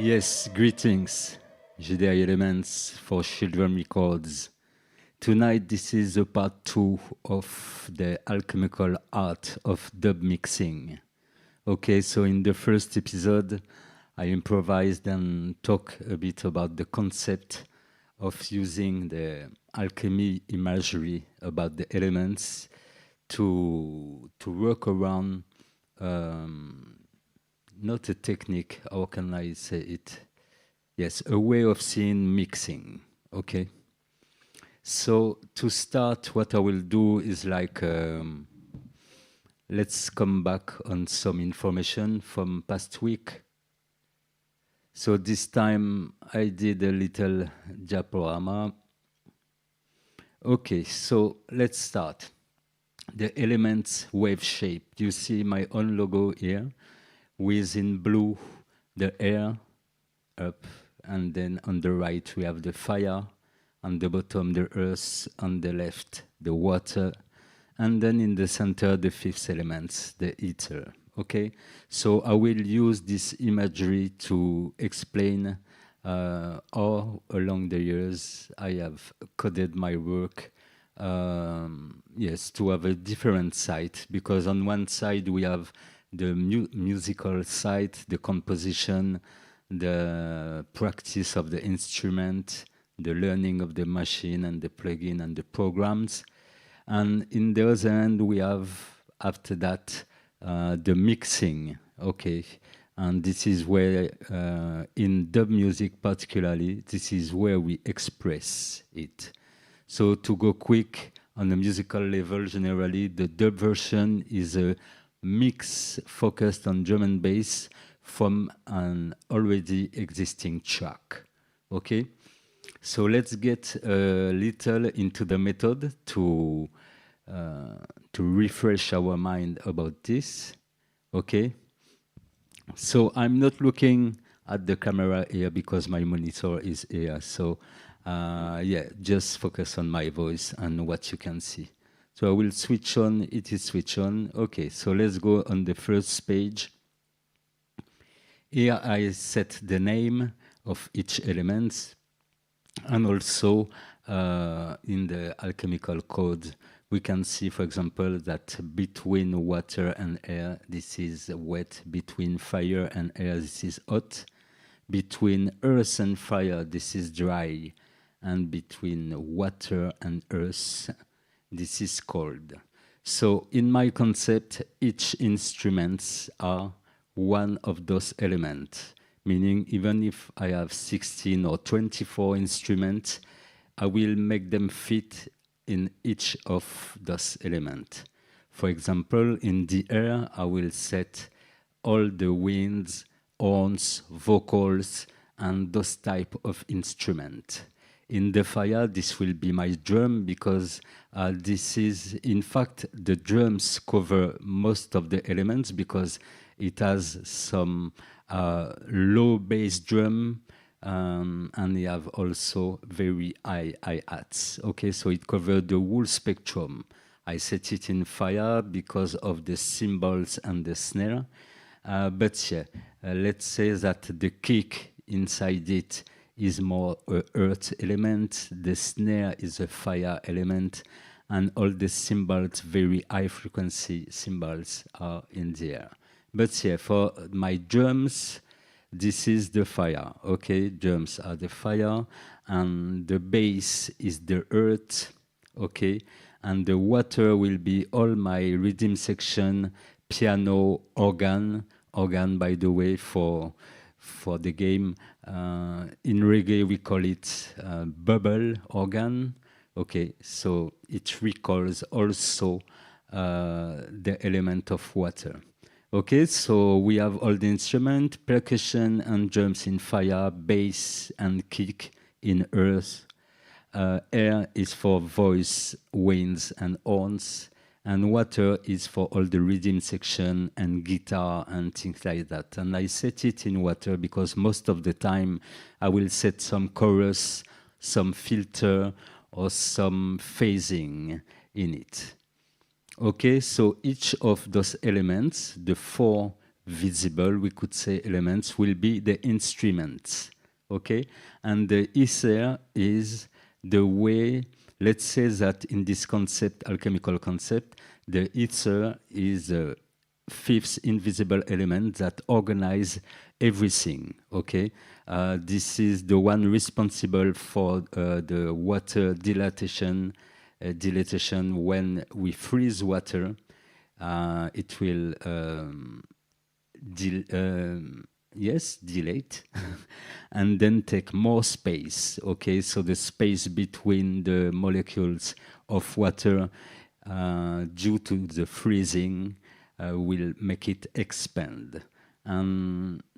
Yes, greetings, Jideh Elements for Shieldrum Records. Tonight, this is a part 2 of the alchemical art of dub mixing. Okay, so in the first episode, I improvised and talked a bit about the concept of using the alchemy imagery about the elements to work around not a technique, how can I say it? Yes, a way of seeing mixing, okay? So to start, what I will do is like, let's come back on some information from past week. So this time I did a little diaporama. Okay, so let's start. The elements wave shape. You see my own logo here with in blue the air up, and then on the right we have the fire, on the bottom the earth, on the left the water, and then in the center the fifth element, the ether. Okay, so I will use this imagery to explain how along the years I have coded my work. Yes, to have a different side, because on one side we have the musical side, the composition, the practice of the instrument, the learning of the machine and the plugin and the programs. And in the other end, we have, after that, the mixing, okay? And this is where, in dub music particularly, this is where we express it. So to go quick, on a musical level, generally, the dub version is a mix focused on drum and bass from an already existing track, okay? So let's get a little into the method to refresh our mind about this, okay? So I'm not looking at the camera here because my monitor is here. So yeah, just focus on my voice and what you can see. So I will switch on, it is switch on. Okay, so let's go on the first page. Here I set the name of each element, and also in the alchemical code, we can see, for example, that between water and air, this is wet. Between fire and air, this is hot. Between earth and fire, this is dry. And between water and earth, this is cold. So in my concept, each instruments are one of those elements, meaning even if I have 16 or 24 instruments, I will make them fit in each of those elements. For example, in the air, I will set all the winds, horns, vocals, and those type of instruments. In the fire, this will be my drum, because this is, in fact, the drums cover most of the elements, because it has some low bass drum, and you have also very high hi-hats. Okay, so it covers the whole spectrum. I set it in fire because of the cymbals and the snare. But yeah, let's say that the kick inside it is more an earth element, the snare is a fire element, and all the cymbals, very high frequency cymbals, are in there. But yeah, for my drums, this is the fire, okay? Drums are the fire, and the bass is the earth, okay? And the water will be all my rhythm section, piano, organ, by the way, for the game. In reggae, we call it bubble organ. Okay, so it recalls also the element of water. Okay, so we have all the instrument, percussion and drums in fire, bass and kick in earth. Air is for voice, winds and horns. And water is for all the rhythm section and guitar and things like that. And I set it in water because most of the time I will set some chorus, some filter, or some phasing in it. Okay, so each of those elements, the four visible, we could say elements, will be the instruments, okay? And the ether is the way, let's say that in this concept, alchemical concept, the ether is a fifth invisible element that organize everything, okay? This is the one responsible for the water dilatation when we freeze water. It will dilate and then take more space, okay? So the space between the molecules of water due to the freezing will make it expand.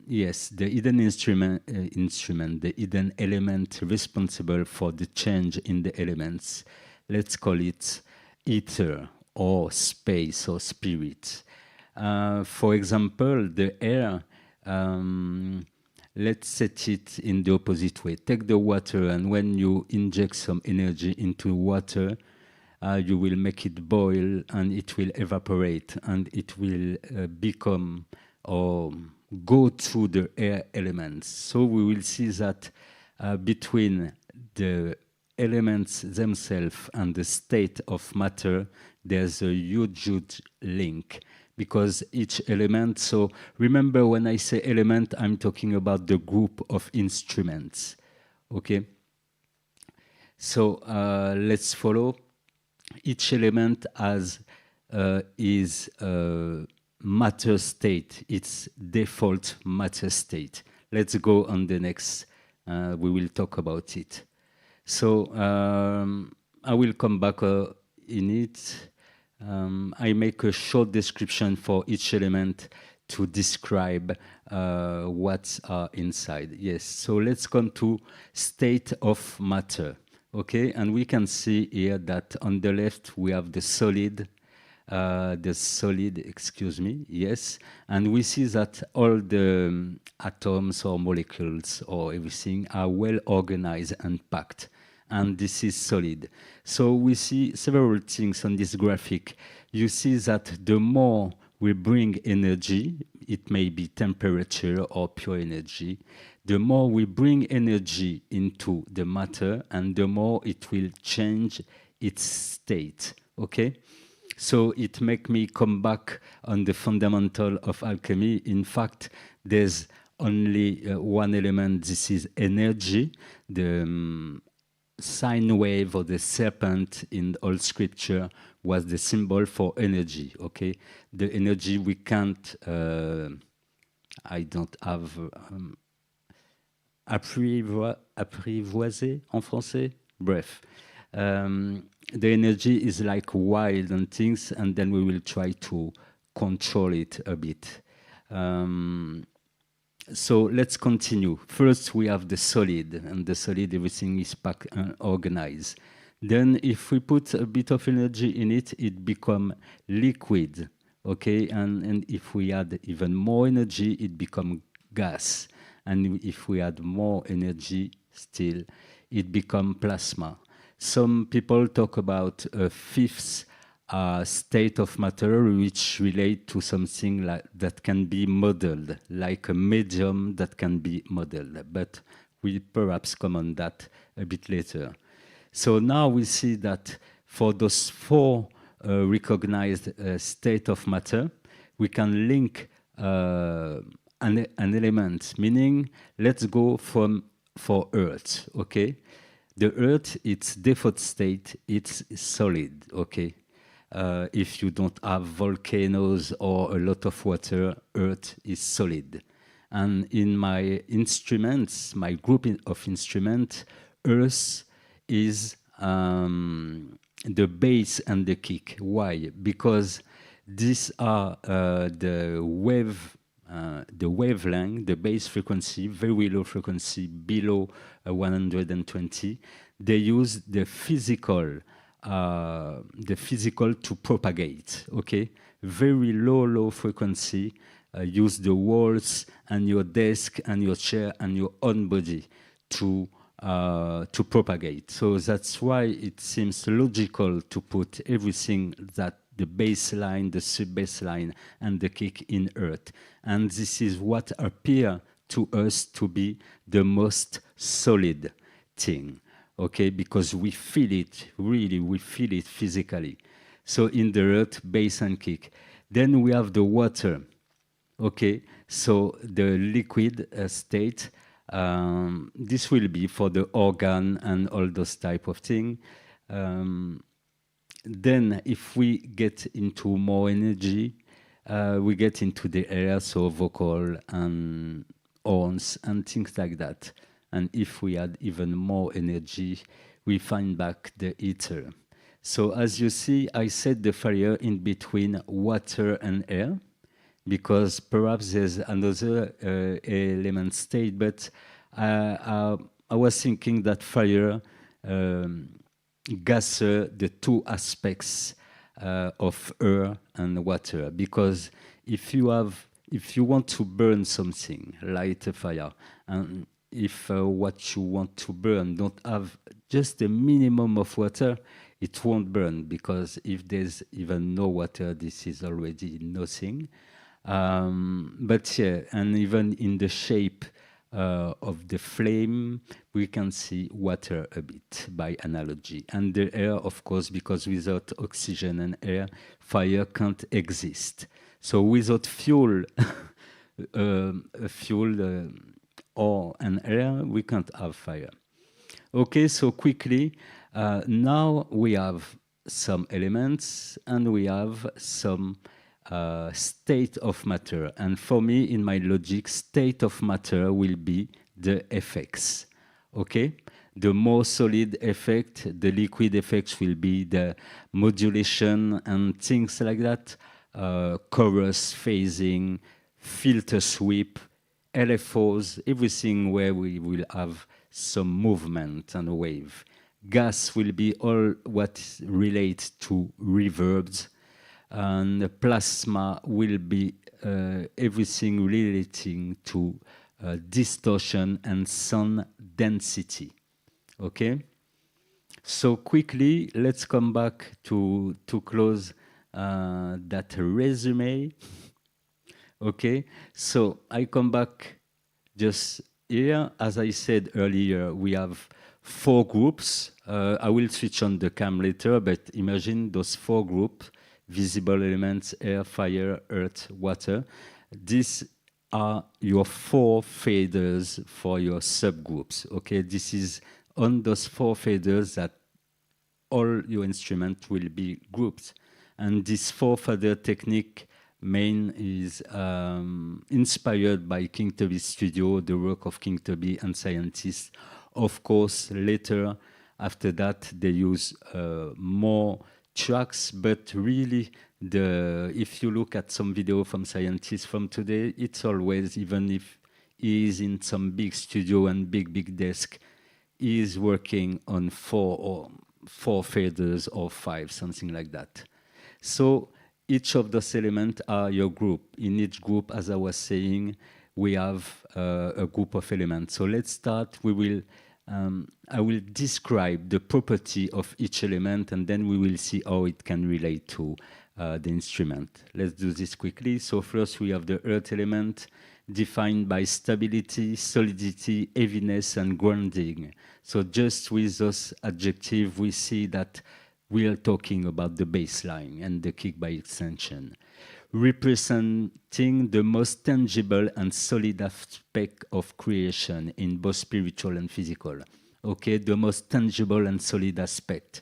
Yes, the hidden instrument, the hidden element responsible for the change in the elements, let's call it ether or space or spirit. For example, the air, let's set it in the opposite way. Take the water, and when you inject some energy into water, you will make it boil and it will evaporate and it will become or go through the air elements. So we will see that between the elements themselves and the state of matter, there's a huge, huge link because each element, so remember when I say element, I'm talking about the group of instruments, okay? So let's follow. Each element has is matter state, its default matter state. Let's go on the next, we will talk about it. So I will come back in it. I make a short description for each element to describe what's inside. Yes, so let's come to state of matter. Okay, and we can see here that on the left we have the solid, excuse me, yes, and we see that all the atoms or molecules or everything are well organized and packed, and this is solid. So we see several things on this graphic. You see that the more we bring energy, it may be temperature or pure energy, the more we bring energy into the matter and the more it will change its state, okay? So it makes me come back on the fundamental of alchemy. In fact, there's only one element, this is energy. The sine wave or the serpent in all scripture was the symbol for energy, okay? The energy we can't, I don't have... apprivoiser en français? Bref. The energy is like wild and things, and then we will try to control it a bit. So let's continue. First, we have the solid, and the solid, everything is packed and organized. Then if we put a bit of energy in it, it becomes liquid, okay? And if we add even more energy, it becomes gas. And if we add more energy still, it becomes plasma. Some people talk about a fifth state of matter which relate to something like that can be modeled, like a medium that can be modeled. But we'll perhaps come on that a bit later. So now we see that for those four recognized state of matter, we can link an element, meaning let's go for Earth, okay? The Earth, its default state, it's solid, okay? If you don't have volcanoes or a lot of water, Earth is solid. And in my instruments, my group of instruments, Earth is the bass and the kick. Why? Because these are the wavelength, the bass frequency, very low frequency, below 120. They use the physical to propagate, okay? Very low frequency, use the walls and your desk and your chair and your own body to propagate. So that's why it seems logical to put everything that the bass line, the sub-bass line, and the kick in earth. And this is what appears to us to be the most solid thing, okay? Because we feel it, really, we feel it physically. So in the earth, bass and kick. Then we have the water, okay? So the liquid state, this will be for the organ and all those type of thing. Then if we get into more energy, we get into the air, so vocal and horns and things like that. And if we add even more energy, we find back the ether. So as you see, I set the fire in between water and air, because perhaps there's another element state, but I was thinking that fire gather the two aspects of air and water, because if you want to burn something, light a fire, and if what you want to burn don't have just a minimum of water, it won't burn, because if there's even no water, this is already nothing. But yeah, and even in the shape of the flame, we can see water a bit by analogy. And the air, of course, because without oxygen and air, fire can't exist. So without fuel, or an air, we can't have fire. Okay, so quickly, now we have some elements and we have some state of matter. And for me, in my logic, state of matter will be the effects. Okay? The more solid effect, the liquid effects will be the modulation and things like that. Chorus, phasing, filter sweep, LFOs, everything where we will have some movement and wave. Gas will be all what relates to reverbs, and plasma will be everything relating to distortion and sound density. Okay? So quickly, let's come back to close that resume. Okay? So I come back just here. As I said earlier, we have 4 groups. I will switch on the cam later, but imagine those 4 groups: visible elements, air, fire, earth, water. These are your 4 faders for your subgroups. Okay, this is on those 4 faders that all your instruments will be grouped. And this 4 fader technique main is inspired by King Tubby's studio, the work of King Tubby and scientists. Of course, later, after that, they use more tracks, but really, if you look at some video from scientists from today, it's always, even if he is in some big studio and big desk, he is working on 4 faders or 5, something like that. So each of those elements are your group. In each group, as I was saying, we have a group of elements. So let's start. I will describe the property of each element, and then we will see how it can relate to the instrument. Let's do this quickly. So first we have the earth element, defined by stability, solidity, heaviness, and grounding. So just with those adjectives, we see that we are talking about the bass line and the kick by extension, representing the most tangible and solid aspect of creation in both spiritual and physical. Okay, the most tangible and solid aspect.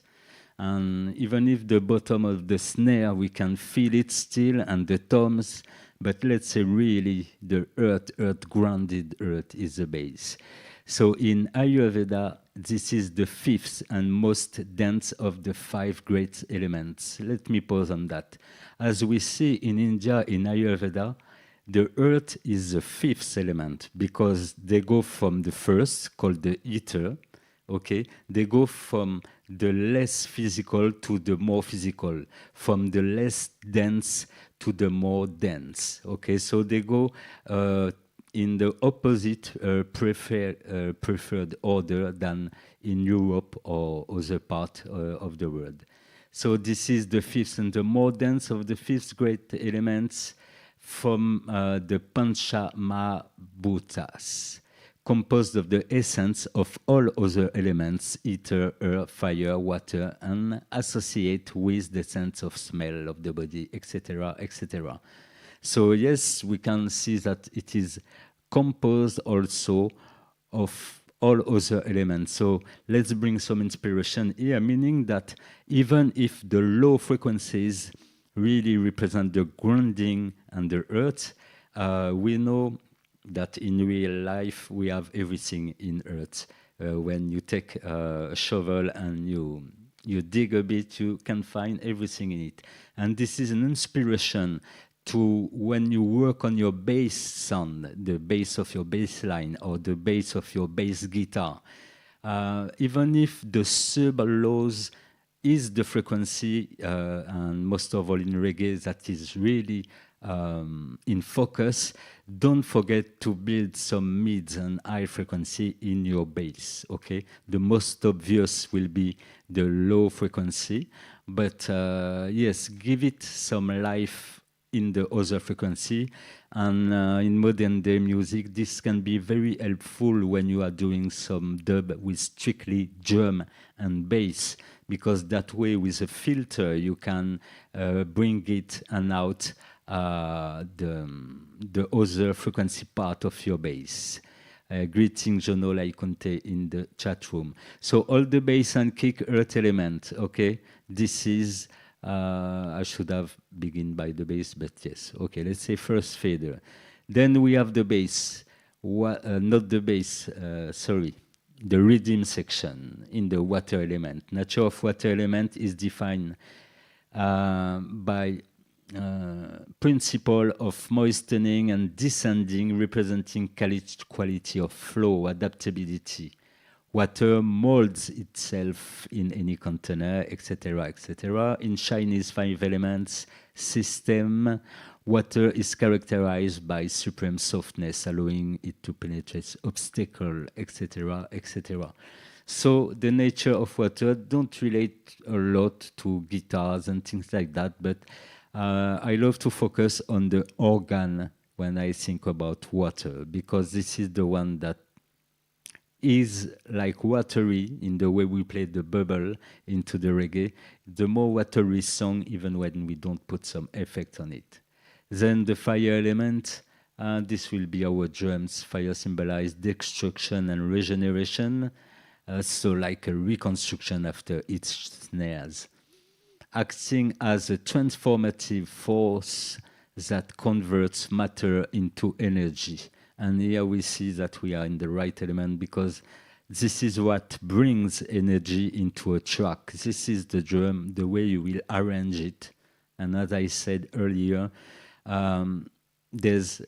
And even if the bottom of the snare, we can feel it still, and the toms, but let's say really the earth, grounded earth is the bass. So in Ayurveda, this is the 5th and most dense of the 5 great elements. Let me pause on that. As we see in India, in Ayurveda, the earth is the 5th element, because they go from the first, called the ether, okay? They go from the less physical to the more physical, from the less dense to the more dense, okay? So they go in the opposite preferred order than in Europe or other part of the world. So this is the fifth and the more dense of the fifth great elements from the Panchamabhutas, composed of the essence of all other elements, ether, earth, fire, water, and associate with the sense of smell of the body, etc., etc. So yes, we can see that it is composed also of all other elements. So let's bring some inspiration here, meaning that even if the low frequencies really represent the grounding and the earth, we know that in real life we have everything in earth. When you take a shovel and you dig a bit, you can find everything in it. And this is an inspiration to when you work on your bass sound, the bass of your bass line or the bass of your bass guitar. Even if the sub lows is the frequency, and most of all in reggae, that is really in focus, don't forget to build some mids and high frequency in your bass, okay? The most obvious will be the low frequency, but yes, give it some life in the other frequency. And in modern day music, this can be very helpful when you are doing some dub with strictly drum and bass, because that way with a filter you can bring it and out the other frequency part of your bass. Greetings, Jono Laikonte in the chat room. So all the bass and kick earth element, okay? This is, I should have begun by the bass, but yes. Okay, let's say first fader. Then we have the bass, not the bass, sorry, the rhythm section in the water element. Nature of water element is defined by principle of moistening and descending, representing quality of flow, adaptability. Water molds itself in any container, etc., etc. In Chinese five elements system, water is characterized by supreme softness, allowing it to penetrate obstacles, etc., etc. So the nature of water don't relate a lot to guitars and things like that, but I love to focus on the organ when I think about water, because this is the one that is like watery in the way we play the bubble into the reggae. The more watery song, even when we don't put some effect on it. Then the fire element, this will be our drums. Fire symbolizes destruction and regeneration, so like a reconstruction after each snares, acting as a transformative force that converts matter into energy. And here we see that we are in the right element, because this is what brings energy into a track. This is the drum, the way you will arrange it. And as I said earlier, there's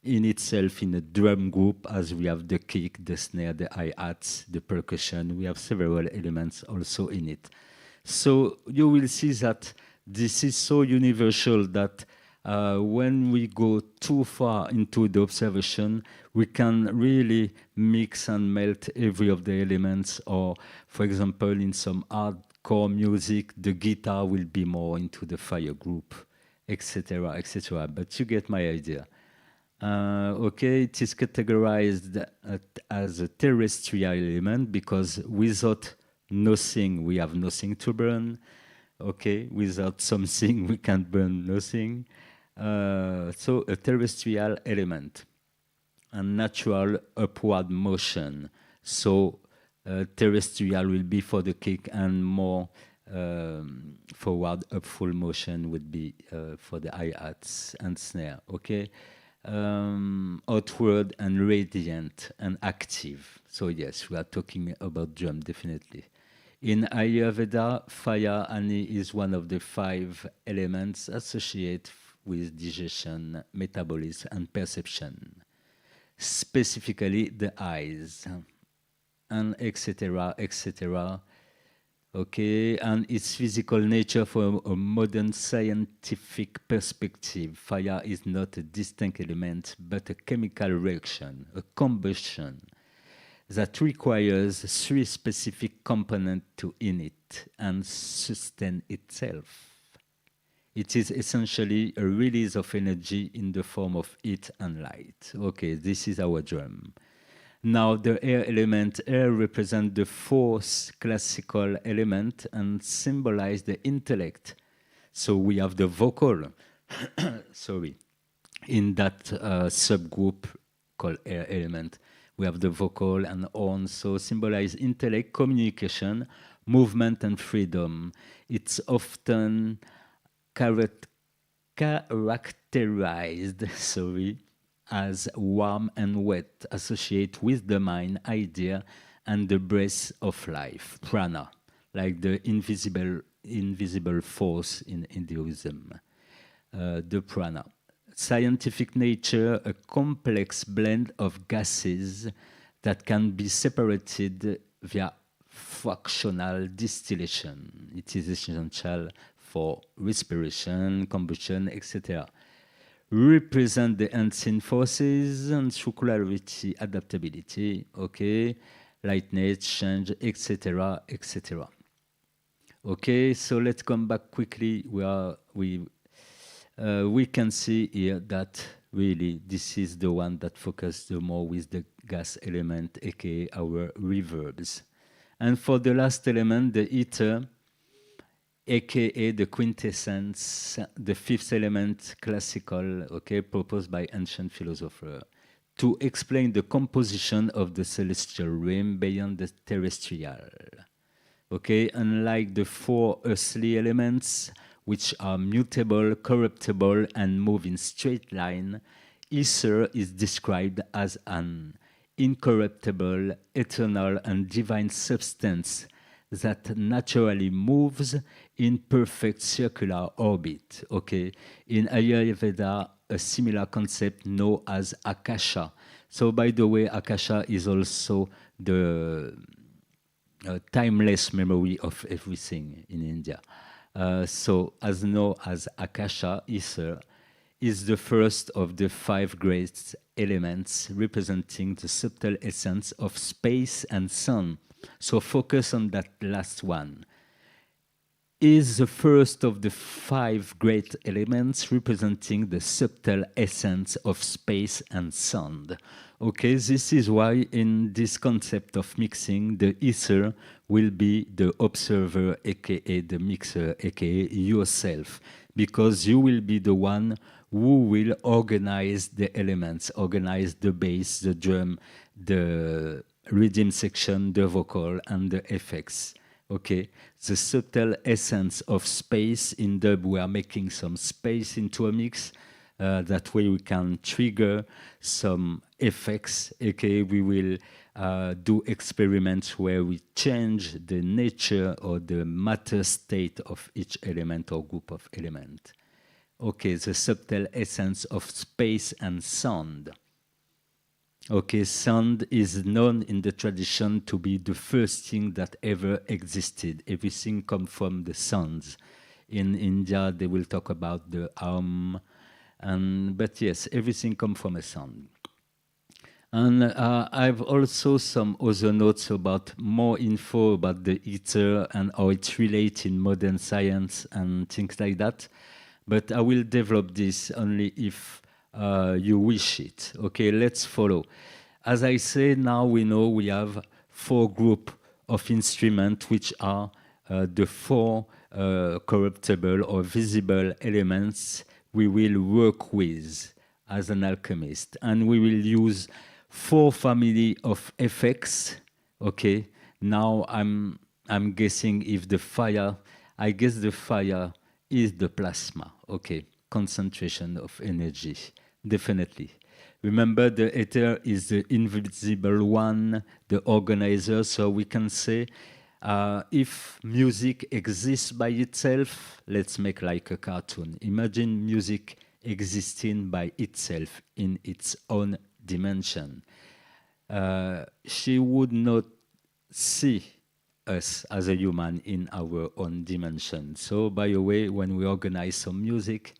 in itself in a drum group, as we have the kick, the snare, the hi-hats, the percussion, we have several elements also in it. So you will see that this is so universal that when we go too far into the observation, we can really mix and melt every of the elements. Or, for example, in some hardcore music, the guitar will be more into the fire group, etc., etc. But you get my idea. Okay, it is categorized as a terrestrial element because without nothing, we have nothing to burn. Okay, without something, we can't burn nothing. So a terrestrial element, a natural upward motion. So terrestrial will be for the kick, and more forward upful motion would be for the hi-hats and snare. Okay, outward and radiant and active. So yes, we are talking about drum definitely. In Ayurveda, fire ani is one of the 5 elements associated with digestion, metabolism, and perception, specifically the eyes, and etc., etc. Okay, and its physical nature from a modern scientific perspective. Fire is not a distinct element, but a chemical reaction, a combustion that requires three specific components to init and sustain itself. It is essentially a release of energy in the form of heat and light. Okay, this is our drum. Now the air element, air represents the fourth classical element and symbolize the intellect. So we have the vocal, sorry, in that subgroup called air element. We have the vocal and horn, so symbolize intellect, communication, movement, and freedom. It's often characterized, sorry, as warm and wet, associated with the mind, idea, and the breath of life, prana, like the invisible force in Hinduism, the prana. Scientific nature, a complex blend of gases that can be separated via fractional distillation. It is essential for respiration, combustion, etc. Represent the unseen forces and through clarity, adaptability, okay, lightness, change, etc., etc. Okay, so let's come back quickly. We can see here that really this is the one that focuses the more with the gas element, aka our reverbs. And for the last element, the ether, aka the quintessence, the fifth element, classical, okay, proposed by ancient philosopher, to explain the composition of the celestial realm beyond the terrestrial. Okay, unlike the four earthly elements, which are mutable, corruptible, and move in straight line, ether is described as an incorruptible, eternal, and divine substance that naturally moves in perfect circular orbit. Okay, in Ayurveda, a similar concept known as Akasha. So, by the way, Akasha is also the timeless memory of everything in India. So, as known as Akasha, ether is the first of the five great elements representing the subtle essence of space and sun. So, focus on that last one. Is the first of the five great elements representing the subtle essence of space and sound. Okay, this is why in this concept of mixing, the ether will be the observer, aka the mixer, aka yourself, because you will be the one who will organize the elements, organize the bass, the drum, the rhythm section, the vocal, and the effects. Okay, the subtle essence of space in dub, we are making some space into a mix. That way we can trigger some effects. Okay, we will do experiments where we change the nature or the matter state of each element or group of elements. Okay, the subtle essence of space and sound. Okay, sound is known in the tradition to be the first thing that ever existed. Everything comes from the sounds. In India, they will talk about the but yes, everything comes from a sound. And I've also some other notes about more info about the ether and how it relates in modern science and things like that. But I will develop this only if you wish it. Okay, let's follow. As I say, now we know we have four groups of instruments which are the four corruptible or visible elements we will work with as an alchemist. And we will use four family of effects. Okay, now I'm guessing if the fire, I guess the fire is the plasma. Okay, concentration of energy, definitely. Remember, the ether is the invisible one, the organizer, so we can say if music exists by itself, let's make like a cartoon. Imagine music existing by itself in its own dimension. She would not see us as a human in our own dimension. So, by the way, when we organize some music,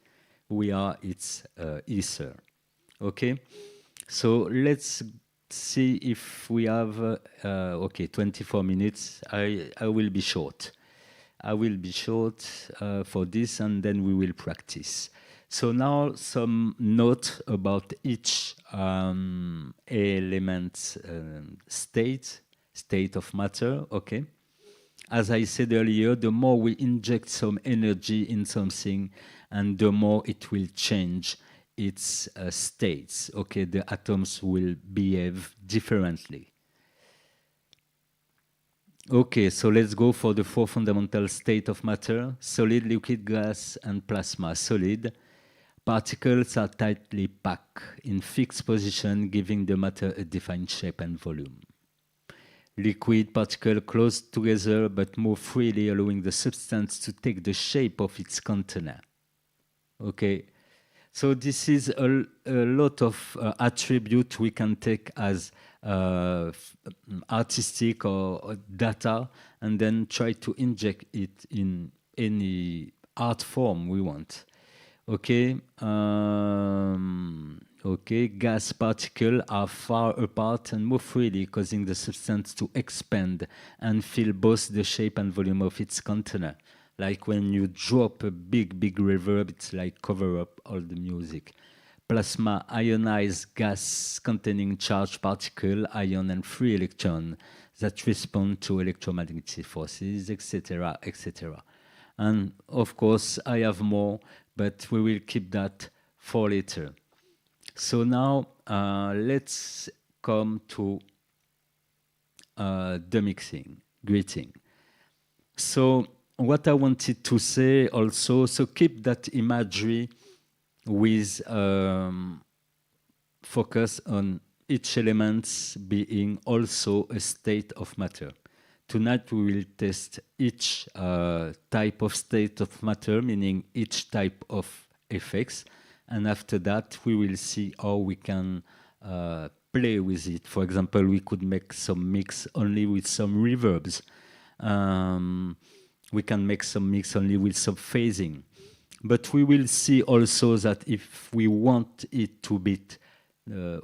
we are its ether. Okay? So let's see if we have, okay, 24 minutes. I will be short. I will be short for this, and then we will practice. So now some note about each element state of matter, okay? As I said earlier, the more we inject some energy in something, and the more it will change its states, okay? The atoms will behave differently. Okay, so let's go for the four fundamental states of matter: solid, liquid, gas, and plasma. Solid. Particles are tightly packed in fixed position, giving the matter a defined shape and volume. Liquid, particles close together but move freely, allowing the substance to take the shape of its container. Okay, so this is a lot of attributes we can take as artistic or data, and then try to inject it in any art form we want. Okay, okay. Gas particles are far apart and move freely, causing the substance to expand and fill both the shape and volume of its container. Like when you drop a big reverb, it's like cover up all the music. Plasma, ionized gas containing charged particle, ion and free electron that respond to electromagnetic forces, etc., etc. And of course, I have more, but we will keep that for later. So now let's come to the mixing, greeting. So what I wanted to say also, so keep that imagery with focus on each element being also a state of matter. Tonight we will test each type of state of matter, meaning each type of effects, and after that we will see how we can play with it. For example, we could make some mix only with some reverbs. We can make some mix only with some phasing. But we will see also that if we want it to be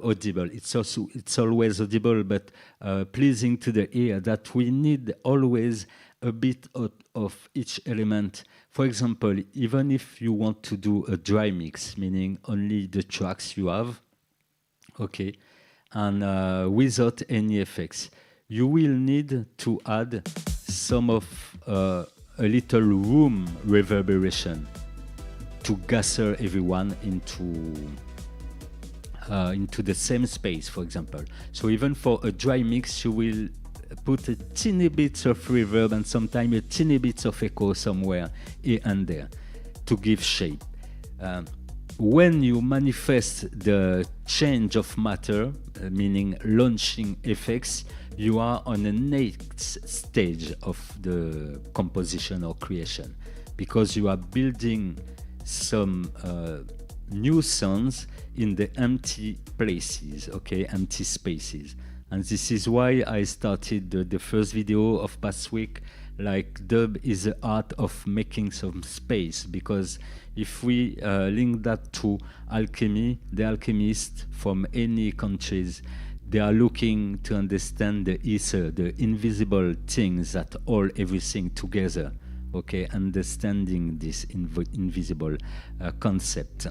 audible, it's always audible, but pleasing to the ear, that we need always a bit of each element. For example, even if you want to do a dry mix, meaning only the tracks you have, okay, and without any effects, you will need to add some of a little room reverberation to gather everyone into the same space, for example. So even for a dry mix, you will put a teeny bit of reverb and sometimes a teeny bit of echo somewhere here and there to give shape. When you manifest the change of matter, meaning launching effects, you are on the next stage of the composition or creation, because you are building some new sounds in the empty places, okay, empty spaces. And this is why I started the first video of past week, like dub is the art of making some space, because if we link that to alchemy, the alchemists from any countries, they are looking to understand the ether, the invisible things that hold everything together, okay, understanding this invisible concept.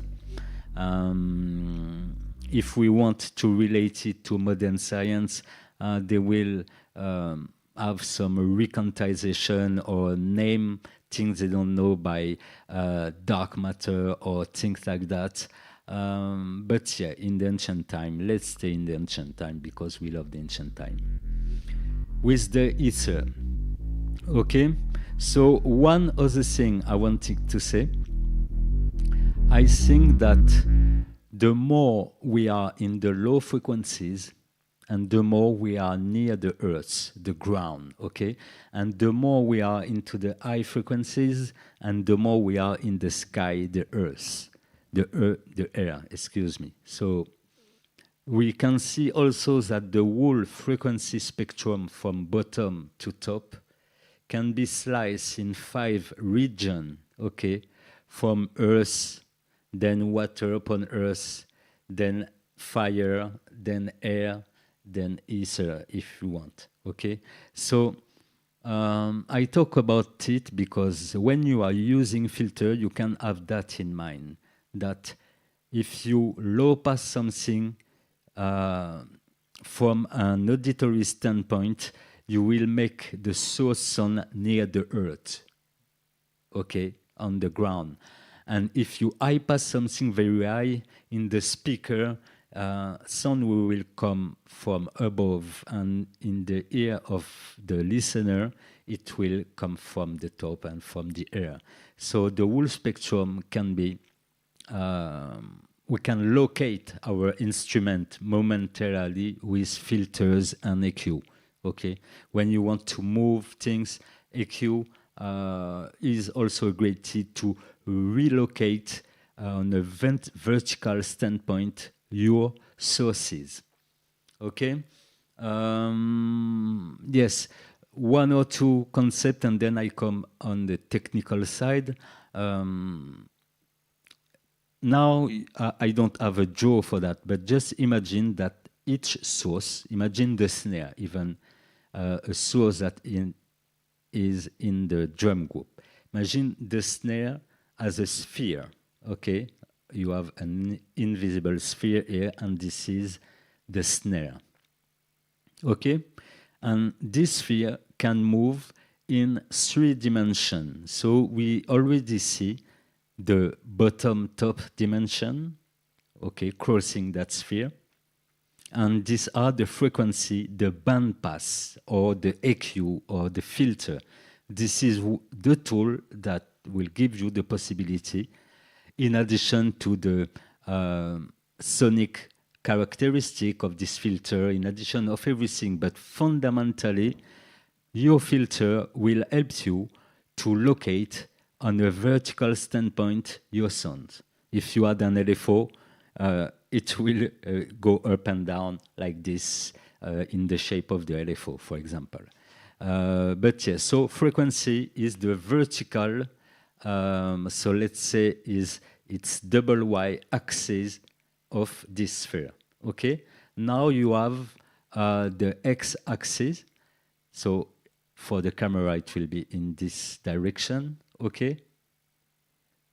If we want to relate it to modern science, they will have some requantization or name things they don't know by dark matter or things like that. But yeah, in the ancient time, let's stay in the ancient time because we love the ancient time. With the ether, okay? So one other thing I wanted to say, I think that the more we are in the low frequencies and the more we are near the earth, the ground, okay? And the more we are into the high frequencies and the more we are in the sky, the earth, the air, excuse me. So we can see also that the whole frequency spectrum from bottom to top can be sliced in 5 regions, okay? From earth, then water upon earth, then fire, then air, then ether if you want. Okay, so I talk about it because when you are using filter, you can have that in mind, that if you low pass something from an auditory standpoint, you will make the source sound near the earth, okay, on the ground. And if you high pass something very high in the speaker, sound will come from above, and in the ear of the listener, it will come from the top and from the air. So the whole spectrum can be, we can locate our instrument momentarily with filters and EQ. Okay, when you want to move things, EQ is also a great tool to relocate on a vertical standpoint your sources. Okay, yes, one or two concepts, and then I come on the technical side. Now I don't have a draw for that, but just imagine that each source, imagine the snare, even a source that is in the drum group. Imagine the snare as a sphere, okay? You have an invisible sphere here, and this is the snare, okay? And this sphere can move in 3 dimensions. So we already see the bottom top dimension, okay, crossing that sphere. And these are the frequency, the band pass, or the EQ, or the filter. This is the tool that will give you the possibility, in addition to the sonic characteristic of this filter, in addition of everything, but fundamentally, your filter will help you to locate on a vertical standpoint your sound. If you add an LFO, it will go up and down like this in the shape of the LFO, for example. But yes, so frequency is the vertical, so let's say it's double Y axis of this sphere, okay? Now you have the X axis, so for the camera it will be in this direction, okay?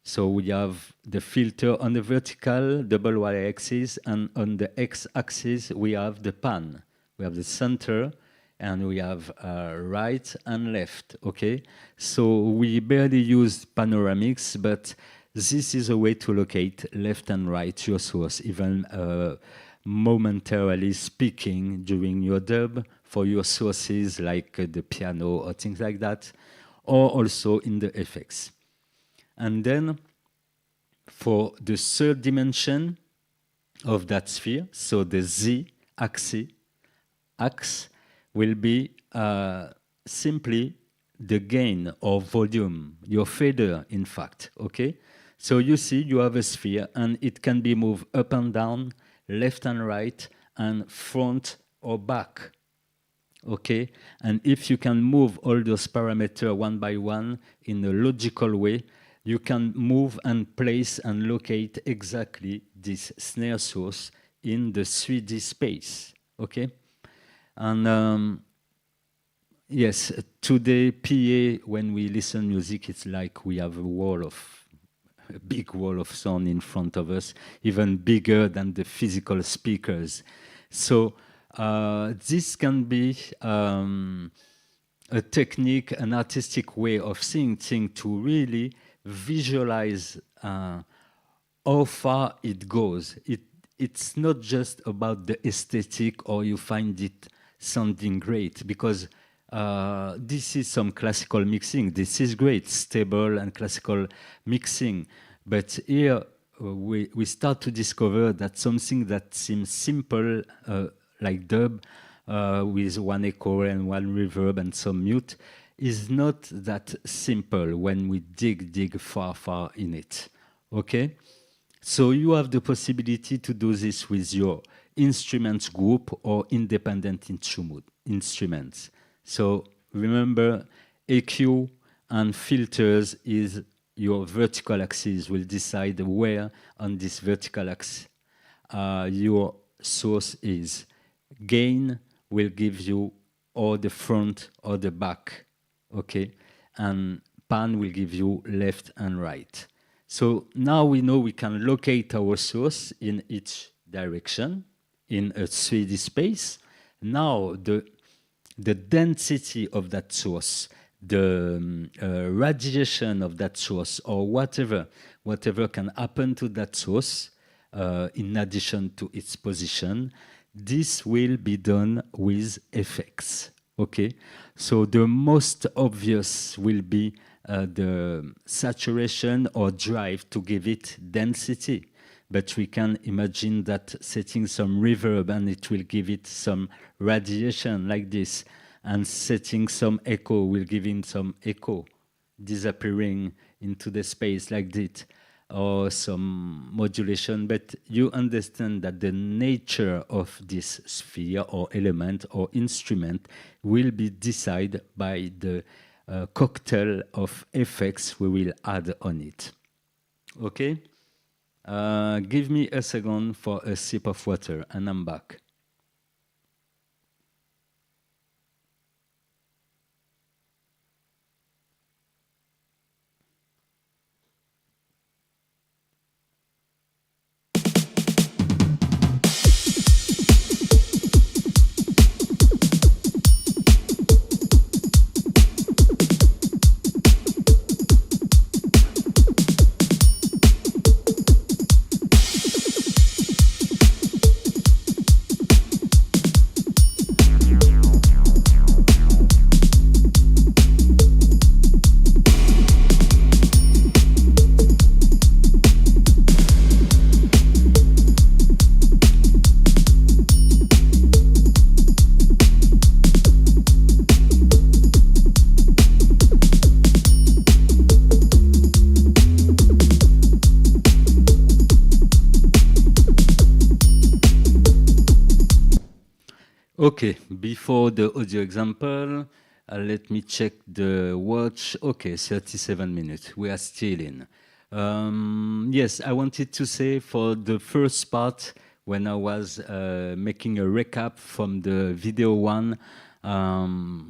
So we have the filter on the vertical, double y-axis, and on the x-axis we have the pan. We have the center, and we have right and left, okay? So we barely use panoramics, but this is a way to locate left and right your source, even momentarily speaking during your dub for your sources like the piano or things like that, or also in the effects. And then for the 3rd dimension of that sphere, so the z-axis will be simply the gain or volume, your fader, in fact, okay? So you see you have a sphere, and it can be moved up and down, left and right, and front or back, okay? And if you can move all those parameters one by one in a logical way, you can move and place and locate exactly this snare source in the 3D space, okay? And yes, today, PA, when we listen music, it's like we have a big wall of sound in front of us, even bigger than the physical speakers. So this can be a technique, an artistic way of seeing things to really visualize how far it goes. It's not just about the aesthetic or you find it sounding great, because this is some classical mixing. This is great, stable and classical mixing. But here we start to discover that something that seems simple, like dub, with one echo and one reverb and some mute, is not that simple when we dig far in it, okay? So you have the possibility to do this with your instruments group or independent instruments. So remember, EQ and filters is your vertical axis, will decide where on this vertical axis your source is. gain will give you or the front or the back, okay? And pan will give you left and right. So now we know we can locate our source in each direction in a 3D space. Now the density of that source, the radiation of that source, or whatever can happen to that source in addition to its position, this will be done with effects. Okay, so the most obvious will be the saturation or drive to give it density. But we can imagine that setting some reverb and it will give it some radiation like this, and setting some echo will give it some echo disappearing into the space like this, or some modulation. But you understand that the nature of this sphere or element or instrument will be decided by the cocktail of effects we will add on it. Okay? Give me a second for a sip of water, and I'm back. Okay, before the audio example, let me check the watch. Okay, 37 minutes. We are still in. Yes, I wanted to say for the first part, when I was making a recap from the video one,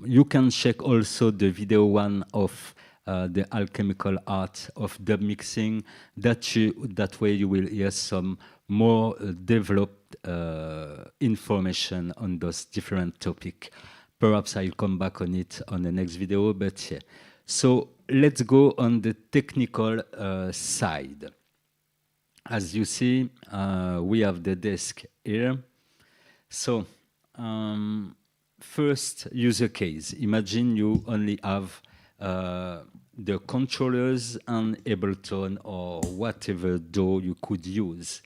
you can check also the video one of the alchemical art of dub mixing. That way you will hear some more developed information on those different topics. Perhaps I'll come back on it on the next video, but yeah. So let's go on the technical side. As you see, we have the desk here. So first user case. Imagine you only have the controllers and Ableton or whatever DAW you could use.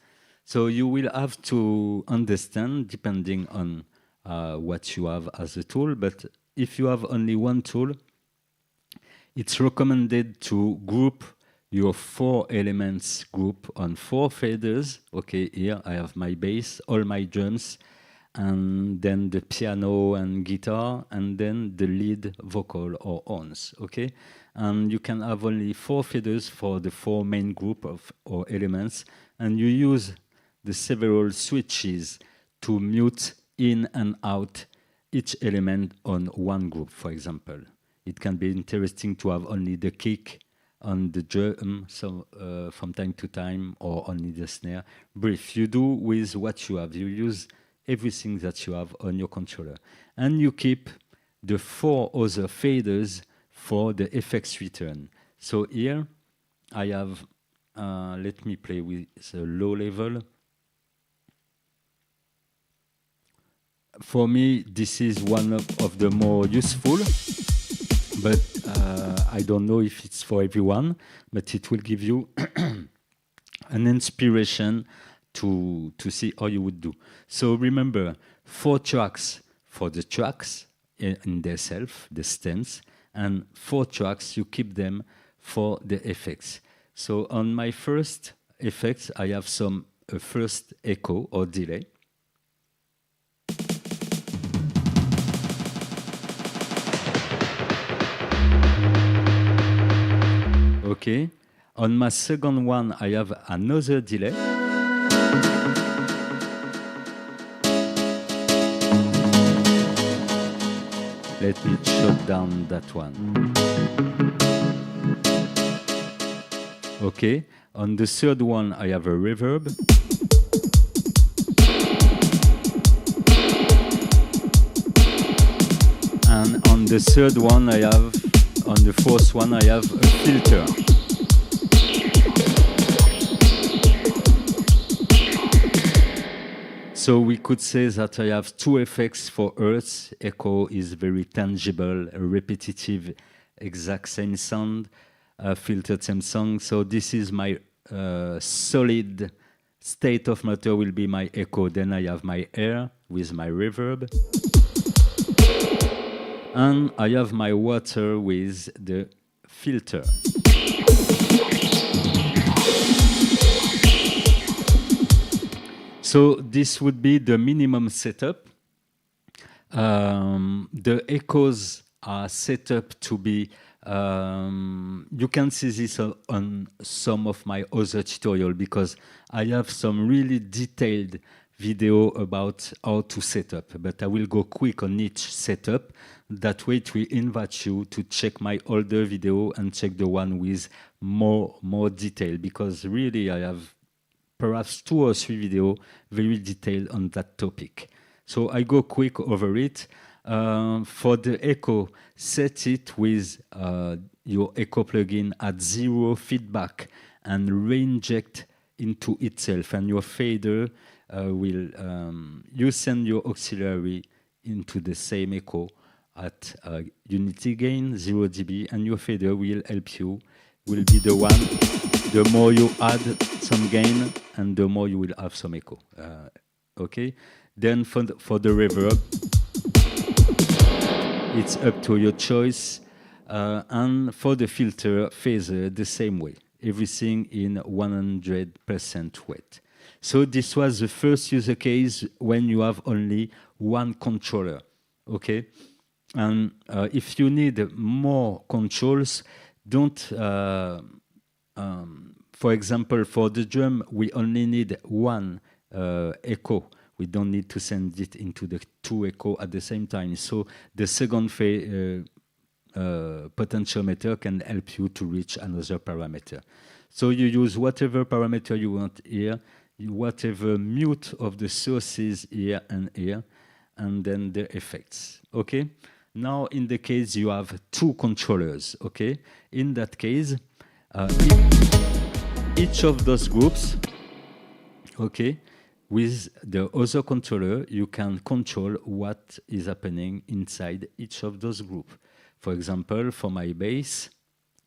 So you will have to understand, depending on what you have as a tool, but if you have only one tool, it's recommended to group your 4 elements group on 4 faders. Okay, here I have my bass, all my drums, and then the piano and guitar, and then the lead vocal or horns, okay? And you can have only 4 faders for the 4 main group of or elements, and you use the several switches to mute in and out each element on one group, for example. It can be interesting to have only the kick on the drum from time to time, or only the snare. Brief, you do with what you have. You use everything that you have on your controller. And you keep the 4 other faders for the effects return. So here I have, let me play with the low level. For me, this is one of the more useful, but I don't know if it's for everyone, but it will give you an inspiration to see how you would do. So remember, 4 tracks for the tracks in themselves, the stems, and 4 tracks, you keep them for the effects. So on my first effects, I have some first echo or delay. Okay. On my second one, I have another delay. Let me shut down that one. Okay, on the third one I have a reverb. And on the third one I have, on the fourth one I have a filter. So we could say that I have two effects for Earth. Echo is very tangible, repetitive, exact same sound, filtered same sound. So this is my solid state of matter will be my echo. Then I have my air with my reverb. And I have my water with the filter. So this would be the minimum setup. The echoes are set up to be, you can see this on some of my other tutorials because I have some really detailed video about how to set up, but I will go quick on each setup. That way it will invite you to check my older video and check the one with more detail, because really I have perhaps 2 or 3 videos very detailed on that topic. So I go quick over it. For the echo, set it with your echo plugin at 0 feedback and re-inject into itself. And your fader will, you send your auxiliary into the same echo at unity gain 0 dB, and your fader will help you, will be the one. The more you add some gain, and the more you will have some echo. Okay. Then for the reverb, it's up to your choice. And for the filter phaser, the same way. Everything in 100% weight. So this was the first user case when you have only one controller. Okay. And if you need more controls, don't. For example, for the drum, we only need one echo. We don't need to send it into the 2 echo at the same time. So the second potentiometer can help you to reach another parameter. So you use whatever parameter you want here, whatever mute of the sources here, and then the effects. Okay. Now, in the case you have 2 controllers. Okay. In that case, each of those groups, okay, with the other controller, you can control what is happening inside each of those groups. For example, for my bass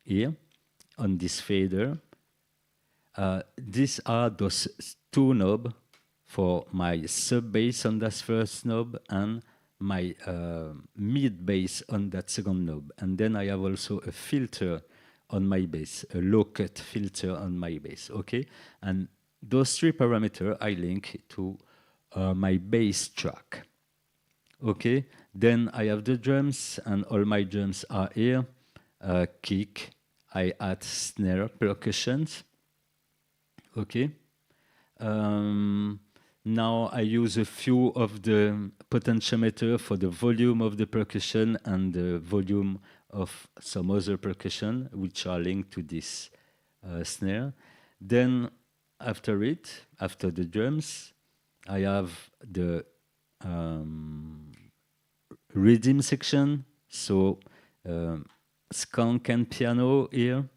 here on this fader, these are those 2 knobs for my sub bass on that first knob and my mid bass on that second knob. And then I have also a filter on my bass, a low cut filter on my bass. Okay, and those 3 parameters I link to my bass track. Okay, then I have the drums, and all my drums are here. Kick, hi-hat, snare, percussions. Okay. Now I use a few of the potentiometer for the volume of the percussion and the volume of some other percussion, which are linked to this snare. Then after the drums, I have the rhythm section. So skunk and piano here,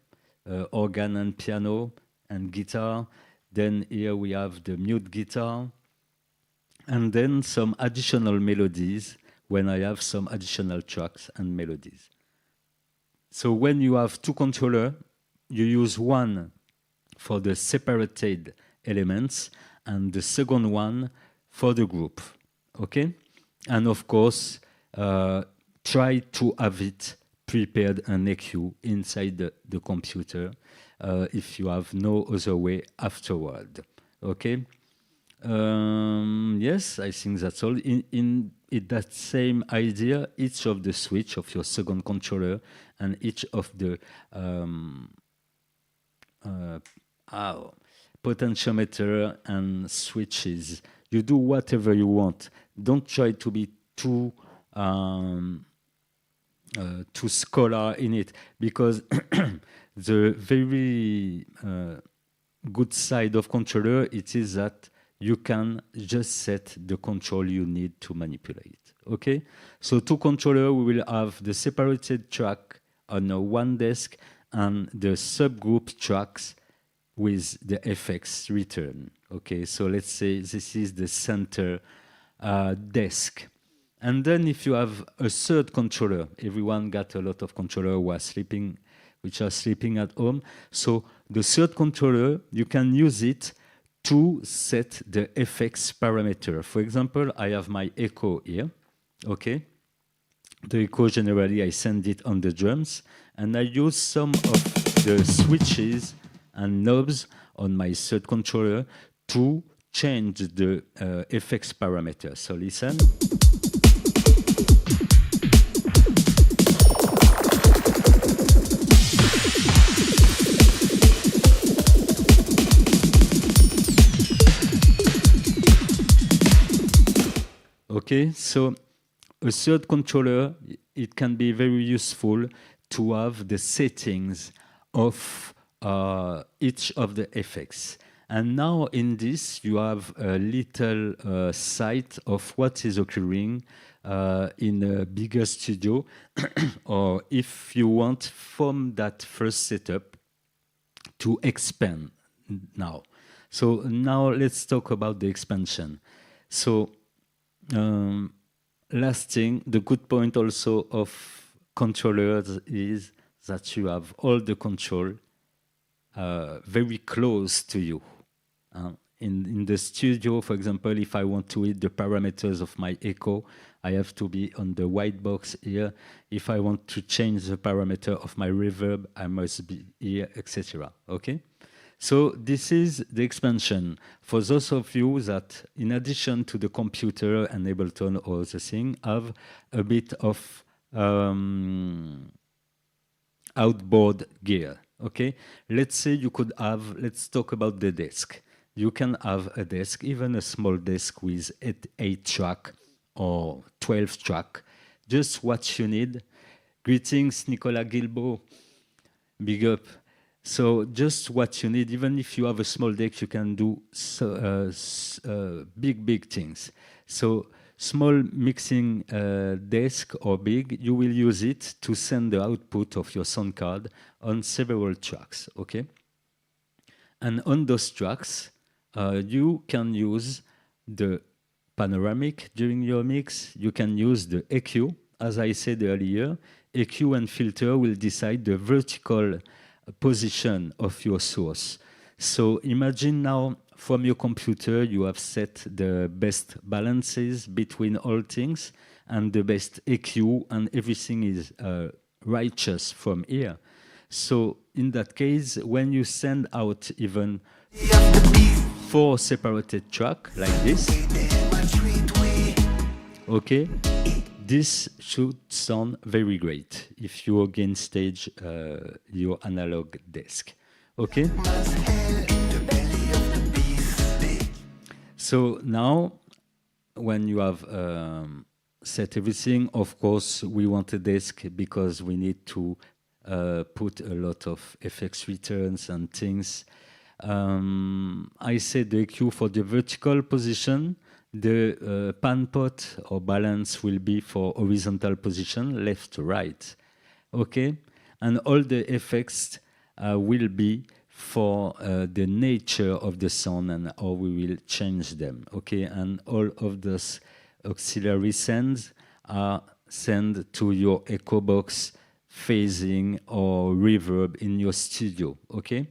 organ and piano and guitar. Then here we have the mute guitar. And then some additional melodies when I have some additional tracks and melodies. So when you have 2 controllers, you use one for the separated elements and the second one for the group. Okay? And of course, try to have it prepared and EQ inside the computer if you have no other way afterward. Okay? Yes, I think that's all. In that same idea, each of the switch of your second controller and each of the potentiometer and switches, you do whatever you want. Don't try to be too to Scholar in it, because the very good side of controller, it is that you can just set the control you need to manipulate. Okay, so to controller, we will have the separated track on one desk and the subgroup tracks with the effects return. Okay, so let's say this is the center desk. And then if you have a third controller, everyone got a lot of controllers who are sleeping, which are sleeping at home. So the third controller, you can use it to set the effects parameter. For example, I have my echo here, okay? The echo, generally, I send it on the drums, and I use some of the switches and knobs on my third controller to change the effects parameter. So listen. Okay, so a third controller, it can be very useful to have the settings of each of the effects. And now in this, you have a little sight of what is occurring in a bigger studio, or if you want from that first setup to expand now. So now let's talk about the expansion. So last thing, the good point also of controllers is that you have all the control very close to you. In the studio, for example, if I want to hit the parameters of my echo, I have to be on the white box here. If I want to change the parameter of my reverb, I must be here, etc. Okay? So this is the expansion. For those of you that, in addition to the computer and Ableton or the thing, have a bit of outboard gear, okay? Let's say you could have, let's talk about the desk. You can have a desk, even a small desk with 8 track or 12 track, just what you need. Greetings, Nicolas Guilbeault, big up. So just what you need, even if you have a small deck, you can do big things. So small mixing desk or big, you will use it to send the output of your sound card on several tracks, okay? And on those tracks, you can use the panoramic during your mix. You can use the EQ. As I said earlier, EQ and filter will decide the vertical position of your source. So imagine now from your computer you have set the best balances between all things and the best EQ, and everything is righteous from here. So in that case, when you send out even 4 separated tracks like this, okay, this should sound very great if you again stage your analog desk, okay? So now, when you have set everything, of course, we want a desk because we need to put a lot of effects returns and things. I set the EQ for the vertical position. The pan pot or balance will be for horizontal position, left to right. Okay? And all the effects will be for the nature of the sound and how we will change them. Okay? And all of those auxiliary sends are sent to your echo box, phasing or reverb in your studio. Okay?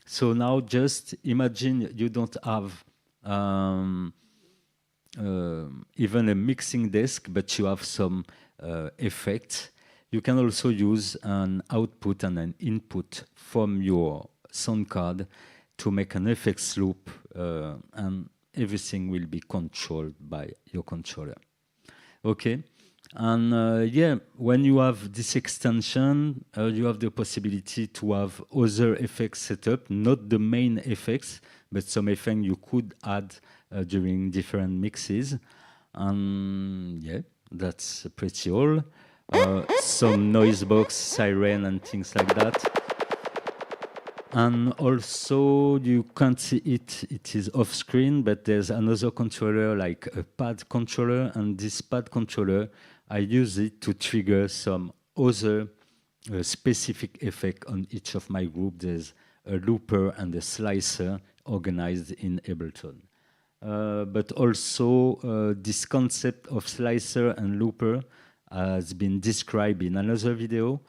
So now just imagine you don't have even a mixing desk, but you have some effect. You can also use an output and an input from your sound card to make an effects loop, and everything will be controlled by your controller. Okay, and yeah, when you have this extension, you have the possibility to have other effects set up, not the main effects, but some effect you could add during different mixes. And yeah, that's pretty all. some noise box, siren, and things like that. And also, you can't see it, it is off screen, but there's another controller, like a pad controller, and this pad controller, I use it to trigger some other specific effect on each of my group. There's a looper and a slicer organized in Ableton. But also, this concept of slicer and looper has been described in another video,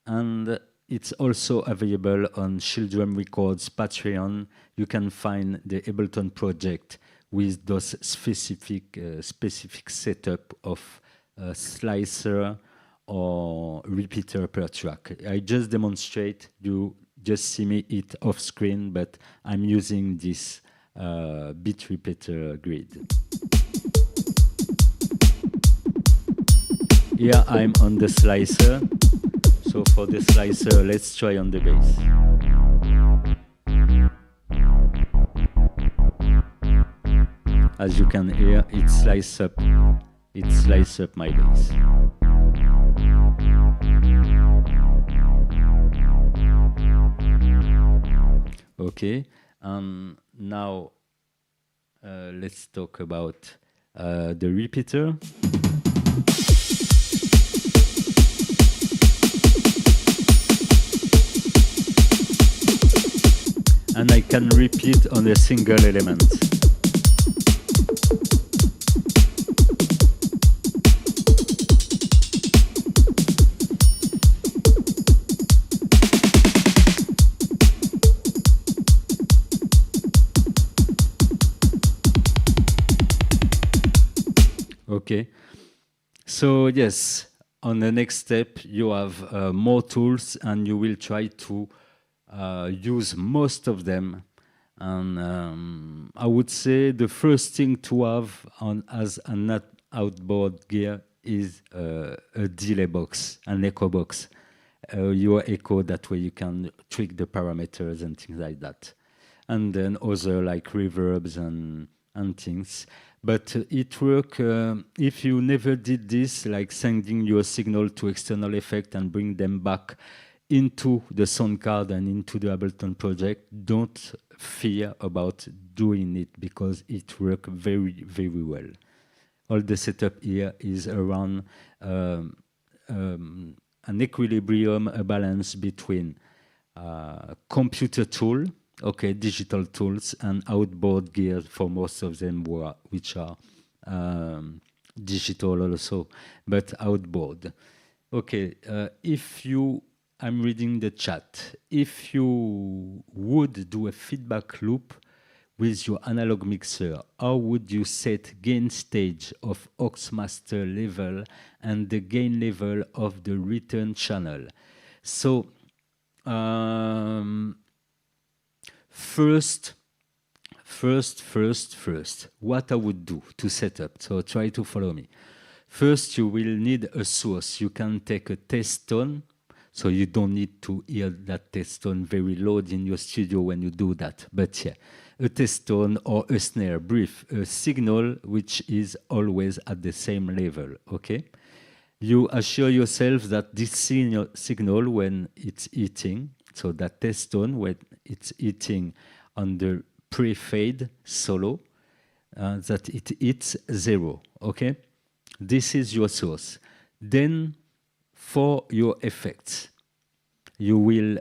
and it's also available on Shieldrum Records Patreon. You can find the Ableton project with those specific setup of slicer or repeater per track. I just demonstrate, you just see me it off screen, but I'm using this beat repeater grid. Here I'm on the slicer. So for the slicer, let's try on the bass. As you can hear, it slices up my bass. Okay, now let's talk about the repeater. And I can repeat on a single element. Okay, so yes, on the next step you have more tools, and you will try to use most of them. And I would say the first thing to have as an outboard gear is a delay box, an echo box. Your echo, that way you can tweak the parameters and things like that. And then other like reverbs and things. But it works if you never did this, like sending your signal to external effect and bring them back into the sound card and into the Ableton project. Don't fear about doing it, because it works very, very well. All the setup here is around an equilibrium, a balance between computer tool, okay, digital tools, and outboard gear for most of them, which are digital also, but outboard. Okay, I'm reading the chat. If you would do a feedback loop with your analog mixer, how would you set gain stage of aux master level and the gain level of the return channel? So, first, what I would do to set up, so try to follow me. First, you will need a source. You can take a test tone, so you don't need to hear that test tone very loud in your studio when you do that. But yeah, a test tone or a snare, brief, a signal which is always at the same level, okay? You assure yourself that this signal when it's hitting, so that test tone when it's hitting on the pre-fade solo, that it hits 0, okay? This is your source. Then for your effects, you will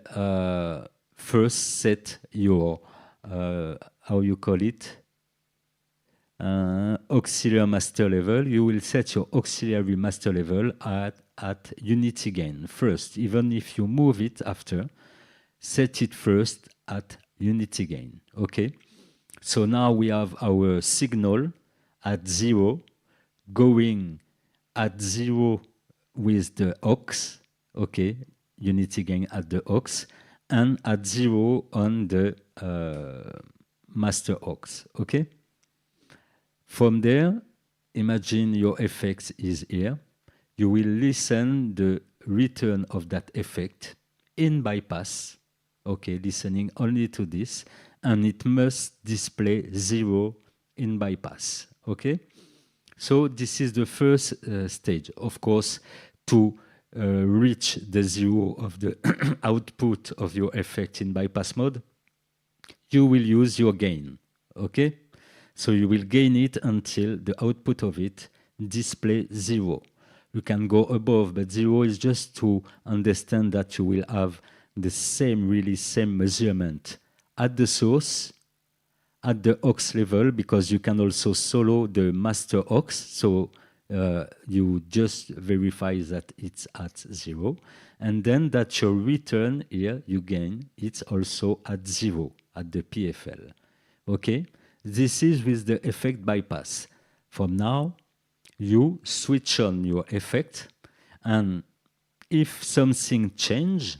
first set your, how you call it, auxiliary master level. You will set your auxiliary master level at unity gain first. Even if you move it after, set it first at unity gain, okay? So now we have our signal at 0, going at 0 with the aux, okay, unity gain at the aux, and at 0 on the master aux, okay? From there, imagine your effect is here. You will listen the return of that effect in bypass, okay, listening only to this, and it must display 0 in bypass, okay? So this is the first stage. Of course, to reach the zero of the output of your effect in bypass mode, you will use your gain, okay? So you will gain it until the output of it display 0. You can go above, but 0 is just to understand that you will have the same, really same measurement at the source, at the aux level, because you can also solo the master aux, so you just verify that it's at 0, and then that your return here, you gain, it's also at 0, at the PFL, okay? This is with the effect bypass. From now, you switch on your effect, and if something change,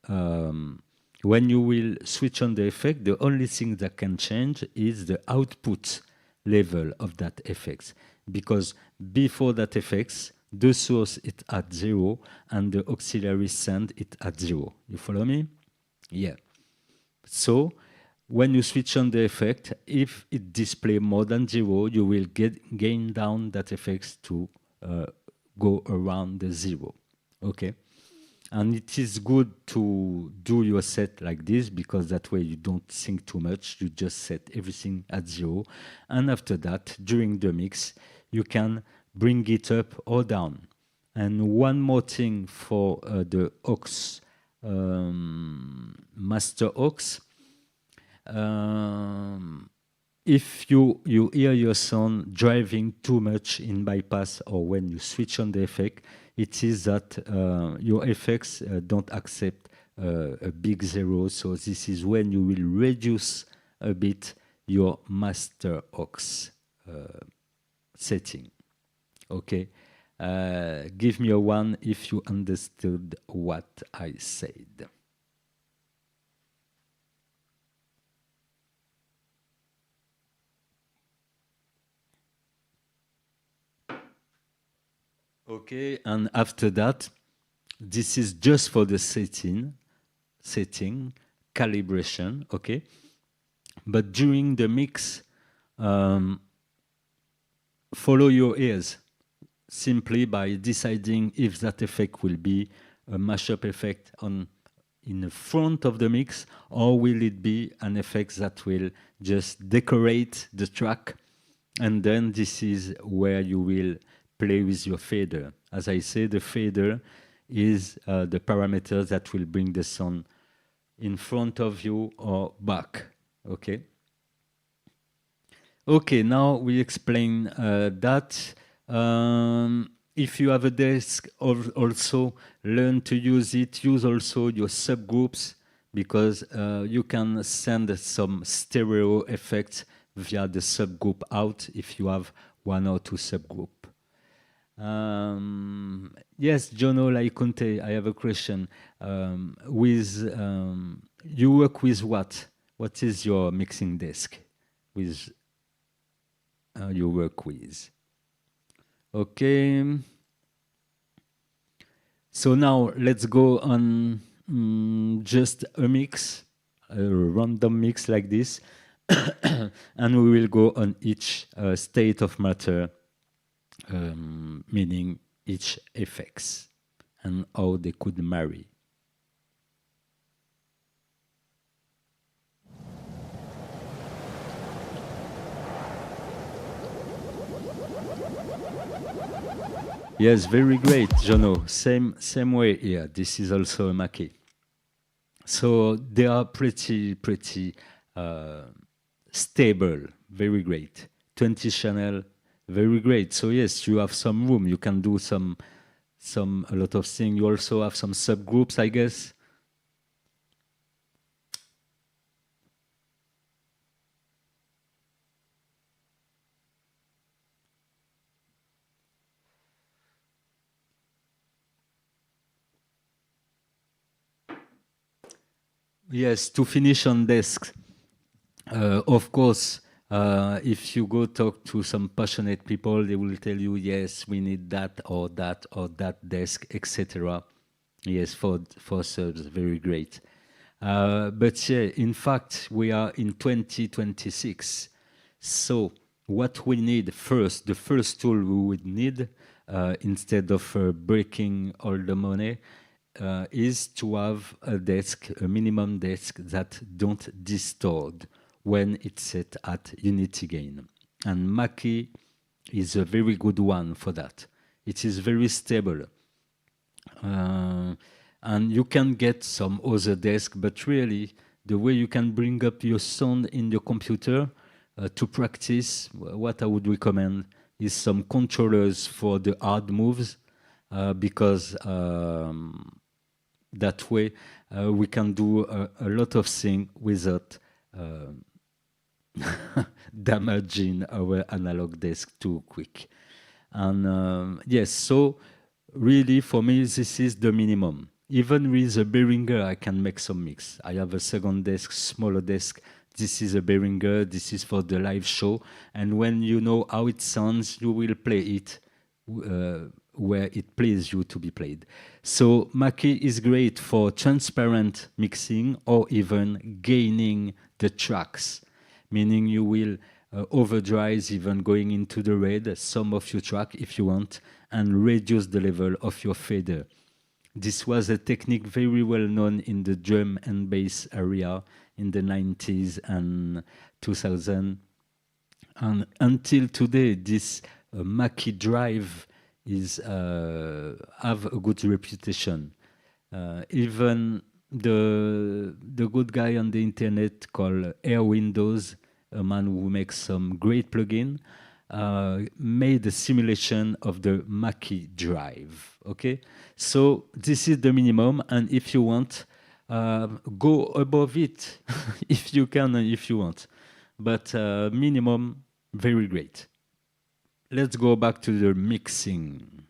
when you will switch on the effect, the only thing that can change is the output level of that effect. Because before that effect, the source is at 0 and the auxiliary send it at 0. You follow me? Yeah. So when you switch on the effect, if it displays more than 0, you will gain down that effect to go around the 0. Okay? And it is good to do your set like this, because that way you don't think too much. You just set everything at 0. And after that, during the mix, you can bring it up or down. And one more thing for the aux, master aux. If you hear your sound driving too much in bypass, or when you switch on the effect, it is that your effects don't accept a big 0. So this is when you will reduce a bit your master aux setting. Okay? Give me a 1 if you understood what I said. Okay, and after that, this is just for the setting, calibration, okay? But during the mix, follow your ears, simply by deciding if that effect will be a mashup effect in the front of the mix, or will it be an effect that will just decorate the track, and then this is where you will play with your fader. As I say, the fader is the parameter that will bring the sound in front of you or back, okay? Okay, now we explain that. If you have a desk, also learn to use it. Use also your subgroups, because you can send some stereo effects via the subgroup out if you have 1 or 2 subgroups. Yes, Jono Laikunte, I have a question. You work with what? What is your mixing desk? With you work with? Okay. So now let's go on just a mix, a random mix like this, and we will go on each state of matter. Meaning each effects and how they could marry. Yes, very great, Jono. Same way here. This is also a Mackie. So they are pretty stable. Very great. 20 channel. Very great. So yes, you have some room. You can do a lot of things. You also have some subgroups, I guess. Yes, to finish on desk. Of course, if you go talk to some passionate people, they will tell you, yes, we need that or that desk, etc. Yes, for subs, very great. But yeah, in fact, we are in 2026. So what we need first, the first tool we would need instead of breaking all the money, is to have a desk, a minimum desk that don't distort when it's set at unity gain. And Mackie is a very good one for that. It is very stable. And you can get some other desk, but really, the way you can bring up your sound in your computer to practice, what I would recommend is some controllers for the hard moves, because that way we can do a lot of things without damaging our analog desk too quick. And yes, so really for me, this is the minimum. Even with a Behringer, I can make some mix. I have a second desk, smaller desk. This is a Behringer, this is for the live show. And when you know how it sounds, you will play it where it pleases you to be played. So Mackie is great for transparent mixing or even gaining the tracks, meaning you will overdrive, even going into the red, some of your track if you want, and reduce the level of your fader. This was a technique very well known in the drum and bass area in the 90s and 2000. And until today, this Mackie drive is have a good reputation. Even the good guy on the internet called Air Windows, a man who makes some great plugin, made a simulation of the Mackie drive. Okay, so this is the minimum, and if you want, go above it if you can and if you want. But minimum, very great. Let's go back to the mixing.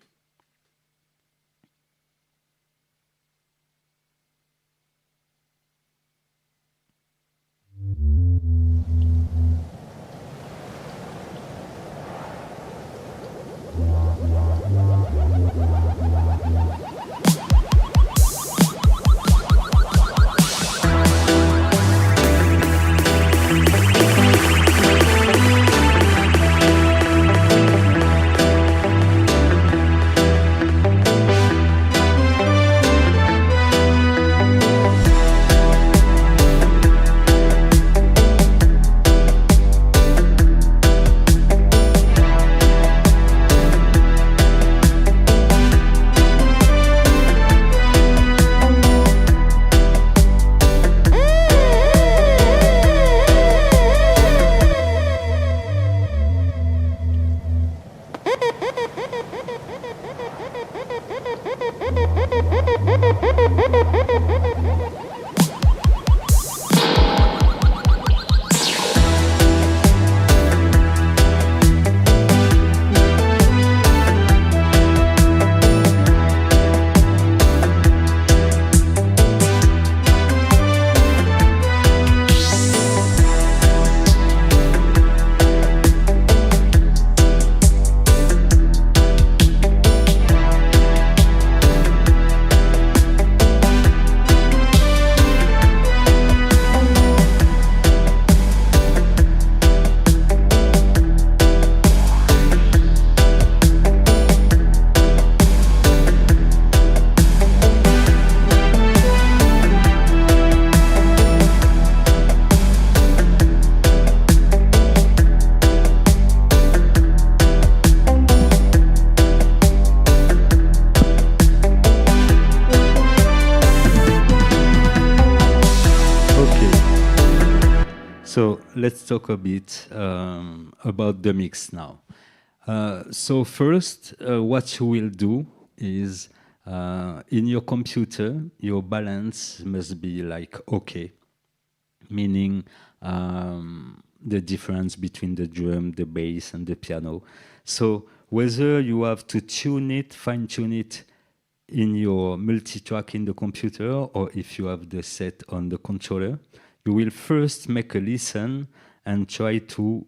So let's talk a bit about the mix now. So first, what you will do is in your computer, your balance must be like okay, meaning the difference between the drum, the bass, and the piano. So whether you have to tune it, fine-tune it in your multi-track in the computer, or if you have the set on the controller, you will first make a listen and try to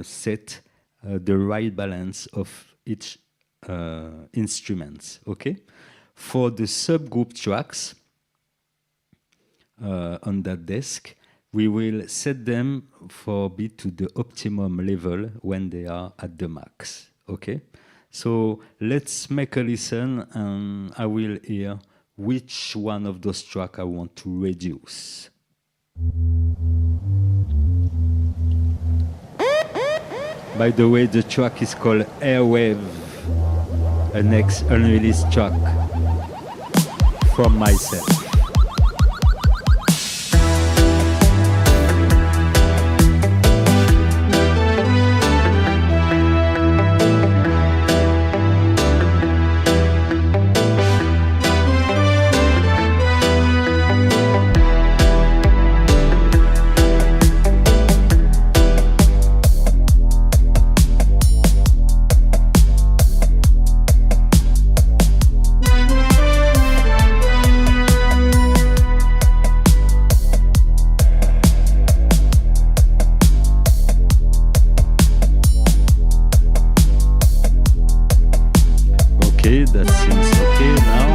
set the right balance of each instrument, okay? For the subgroup tracks on that desk, we will set them for beat to the optimum level when they are at the max, okay? So let's make a listen, and I will hear which one of those tracks I want to reduce. By the way, the track is called Airwave, a next unreleased track from myself. That seems okay now.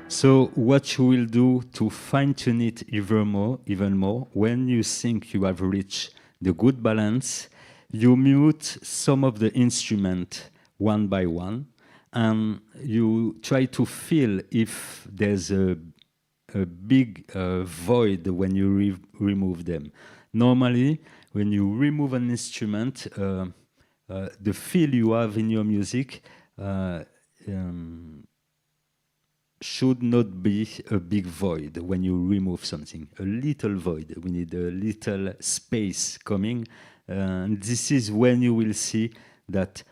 So what you will do to fine-tune it even more, when you think you have reached the good balance, you mute some of the instrument one by one, and you try to feel if there's a big void when you remove them. Normally, when you remove an instrument, the feel you have in your music should not be a big void when you remove something. A little void. We need a little space coming. This is when you will see that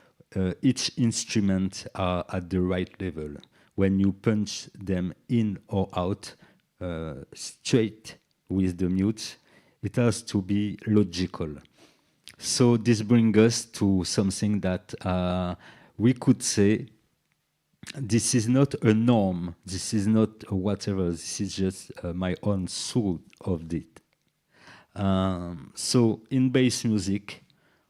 each instrument are at the right level. When you punch them in or out straight with the mute, it has to be logical. So this brings us to something that we could say, this is not a norm, this is not whatever, this is just my own thought of it. So in bass music,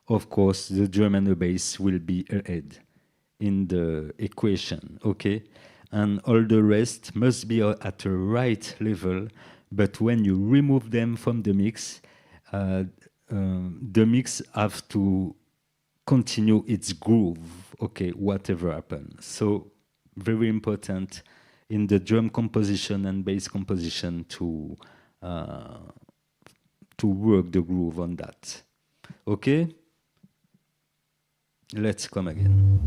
of course, the drum and the bass will be ahead in the equation, okay? And all the rest must be at the right level, but when you remove them from the mix have to continue its groove, okay, whatever happens. So very important in the drum composition and bass composition to work the groove on that. Okay? Let's come again.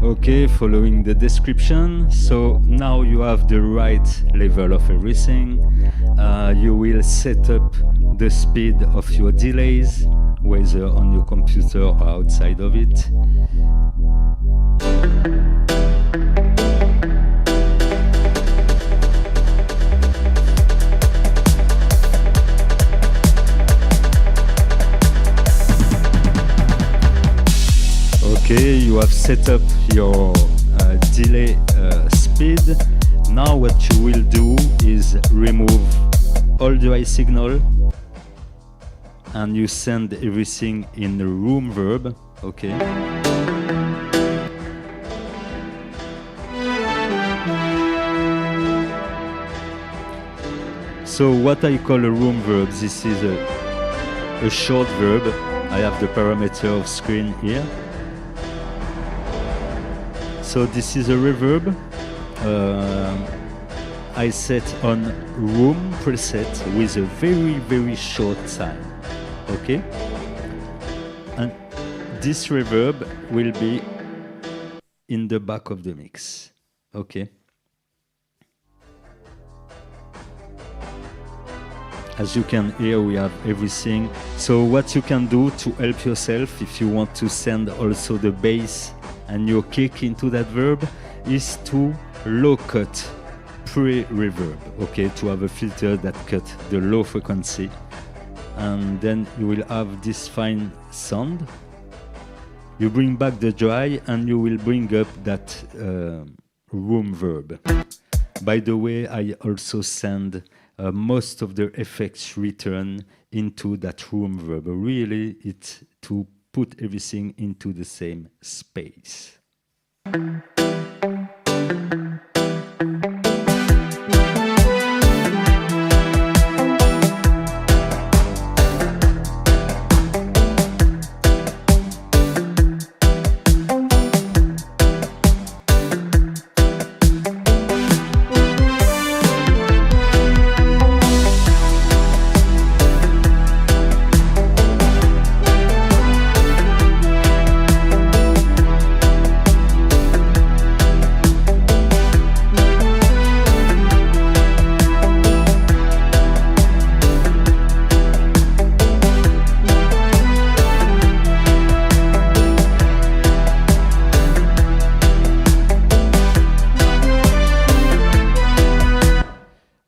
Okay, following the description. So now you have the right level of everything. You will set up the speed of your delays, whether on your computer or outside of it. Okay, you have set up your delay speed. Now what you will do is remove all the high signal and you send everything in the room verb, okay? So what I call a room verb, this is a short verb. I have the parameter of screen here. So this is a reverb. I set on room preset with a very short time. Okay? And this reverb will be in the back of the mix. Okay? As you can hear, we have everything. So what you can do to help yourself, if you want to send also the bass and your kick into that verb, is to low cut pre-reverb, okay, to have a filter that cut the low frequency, and then you will have this fine sound. You bring back the dry and you will bring up that room verb. By the way, I also send most of the effects return into that room verb. Really, it's to put everything into the same space.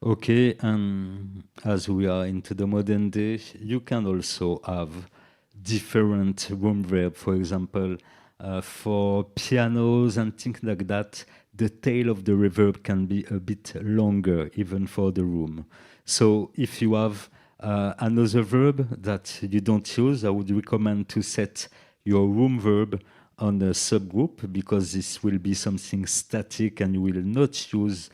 Okay, and as we are into the modern day, you can also have different room verb. For example, for pianos and things like that, the tail of the reverb can be a bit longer, even for the room. So if you have another verb that you don't use, I would recommend to set your room verb on a subgroup, because this will be something static and you will not use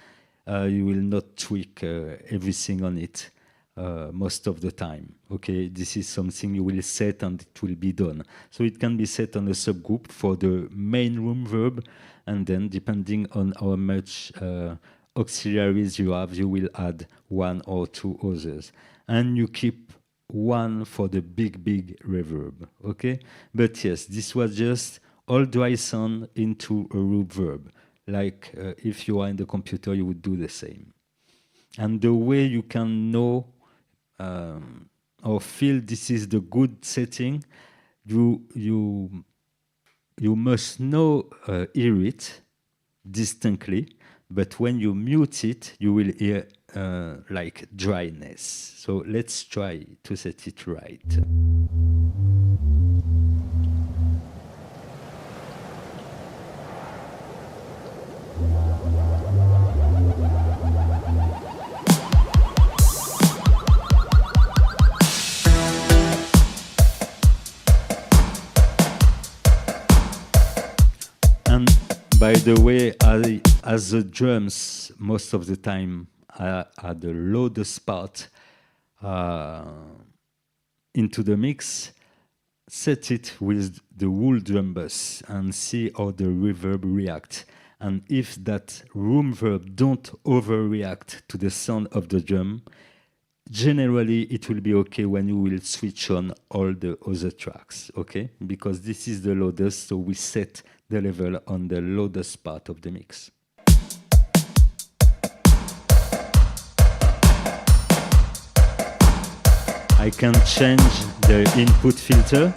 you will not tweak everything on it most of the time. Okay, this is something you will set and it will be done. So it can be set on a subgroup for the main room verb, and then depending on how much auxiliaries you have, you will add one or two others. And you keep one for the big reverb. Okay, but yes, this was just all dry sound into a room verb. Like if you are in the computer, you would do the same. And the way you can know or feel this is the good setting, you must hear it distinctly, but when you mute it, you will hear like dryness. So let's try to set it right. By the way, as the drums, most of the time are the loudest part into the mix, set it with the whole drum bus and see how the reverb reacts. And if that room verb don't overreact to the sound of the drum, generally it will be okay when you will switch on all the other tracks, okay? Because this is the loudest, so we set the level on the loudest part of the mix. I can change the input filter.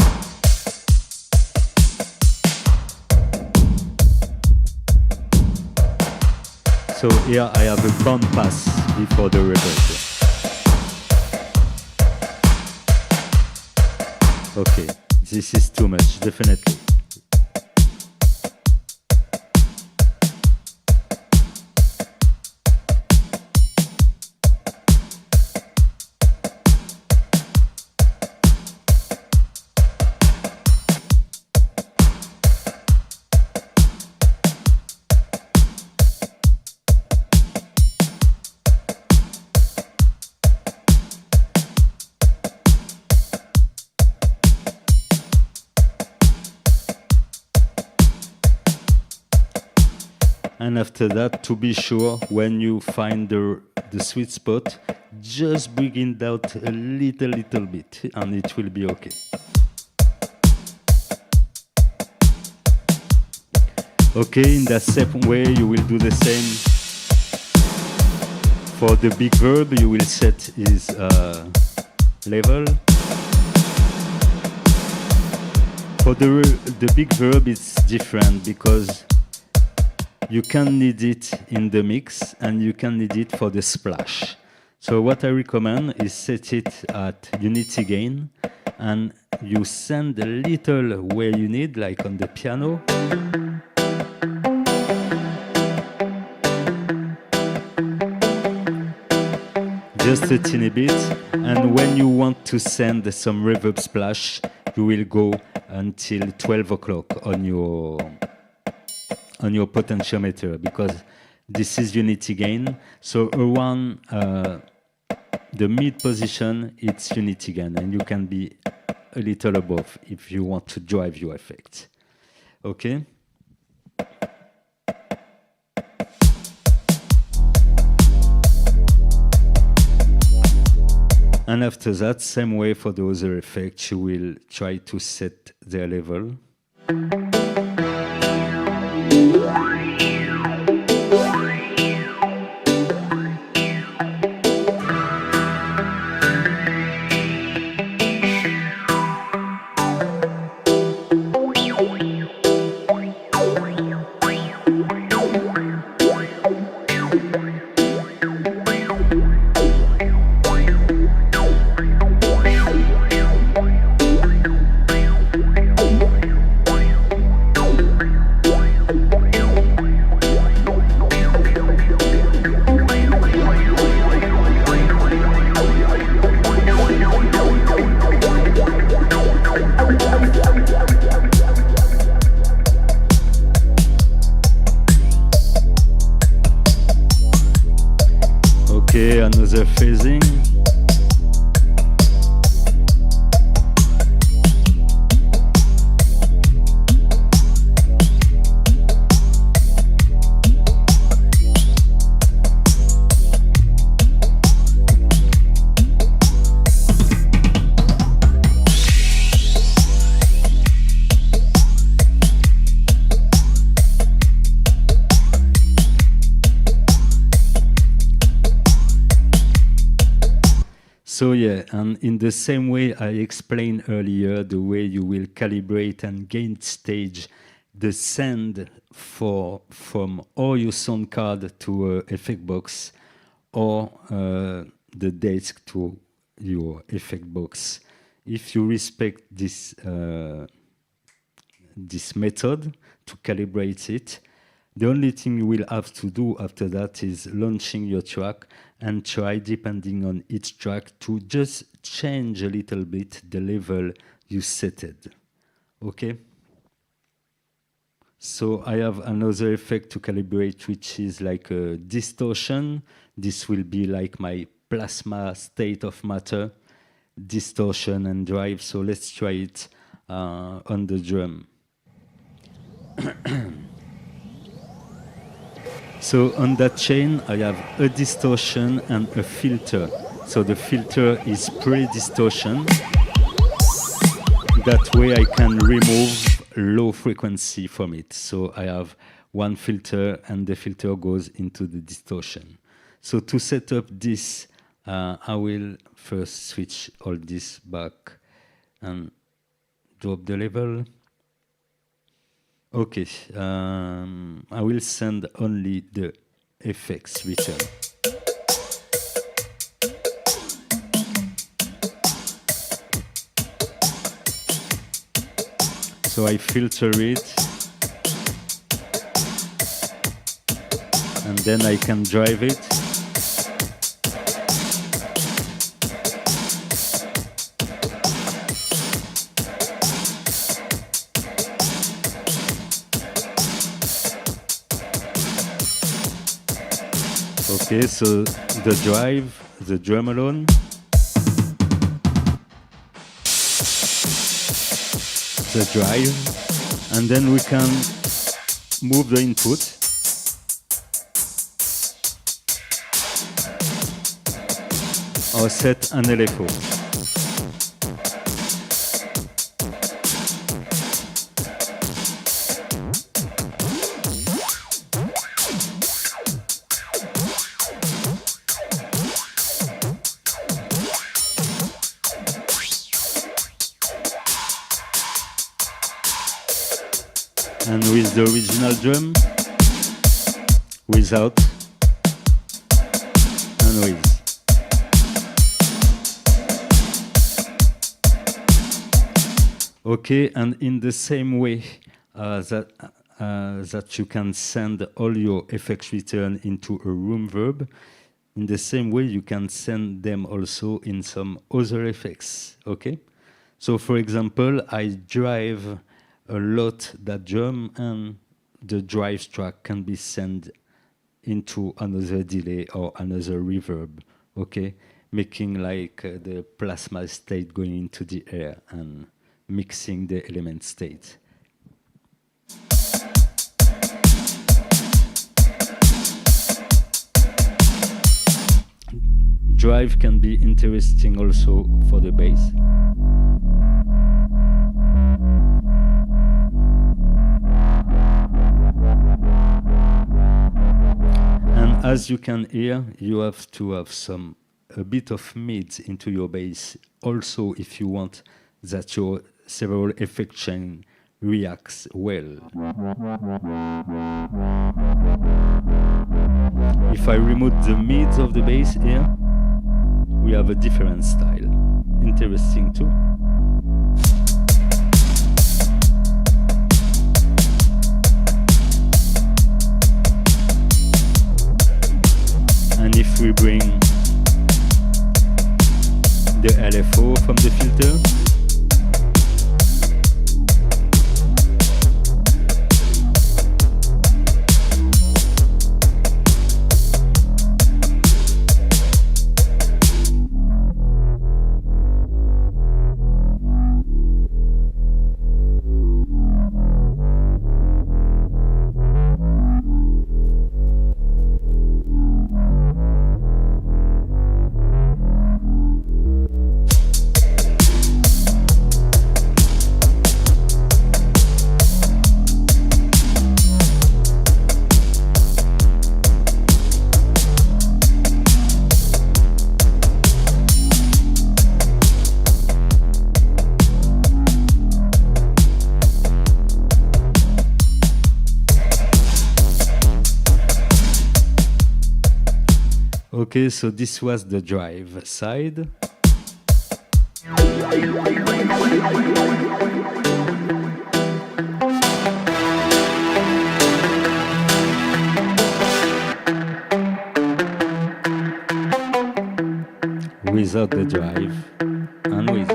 So here I have a band pass before the reverb. Okay, this is too much, definitely. And after that, to be sure, when you find the sweet spot, just bring it out a little bit, and it will be okay. Okay, in that same way, you will do the same. For the big verb, you will set his level. For the big verb, it's different because you can need it in the mix and you can need it for the splash. So what I recommend is set it at unity gain and you send a little where you need, like on the piano. Just a teeny bit. And when you want to send some reverb splash, you will go until 12 o'clock on your potentiometer, because this is unity gain. So around the mid position, it's unity gain, and you can be a little above if you want to drive your effect. Okay? And after that, same way for the other effects, you will try to set their level. Okay, another phasing. So yeah, and in the same way I explained earlier, the way you will calibrate and gain stage the send from or your sound card to a effect box or the desk to your effect box. If you respect this this method to calibrate it, the only thing you will have to do after that is launching your track and try, depending on each track, to just change a little bit the level you set it. Okay? So I have another effect to calibrate, which is like a distortion. This will be like my plasma state of matter, distortion and drive. So let's try it on the drum. So on that chain, I have a distortion and a filter. So the filter is pre-distortion. That way I can remove low frequency from it. So I have one filter and the filter goes into the distortion. So to set up this, I will first switch all this back and drop the level. Okay, I will send only the effects return. So I filter it, and then I can drive it. Okay, so the drive, the drum alone. The drive, and then we can move the input. or set an LFO. And with the original drum, without and with. Okay, and in the same way that you can send all your effects return into a room verb, in the same way you can send them also in some other effects, okay? So for example, I drive a lot that drum, and the drive track can be sent into another delay or another reverb, okay? Making like the plasma state going into the air and mixing the element state. Drive can be interesting also for the bass. And as you can hear, you have to have a bit of mids into your bass also if you want that your several effect chain reacts well. If I remove the mids of the bass here, we have a different style. Interesting too. And if we bring the LFO from the filter, okay, so this was the drive side. Without the drive and with.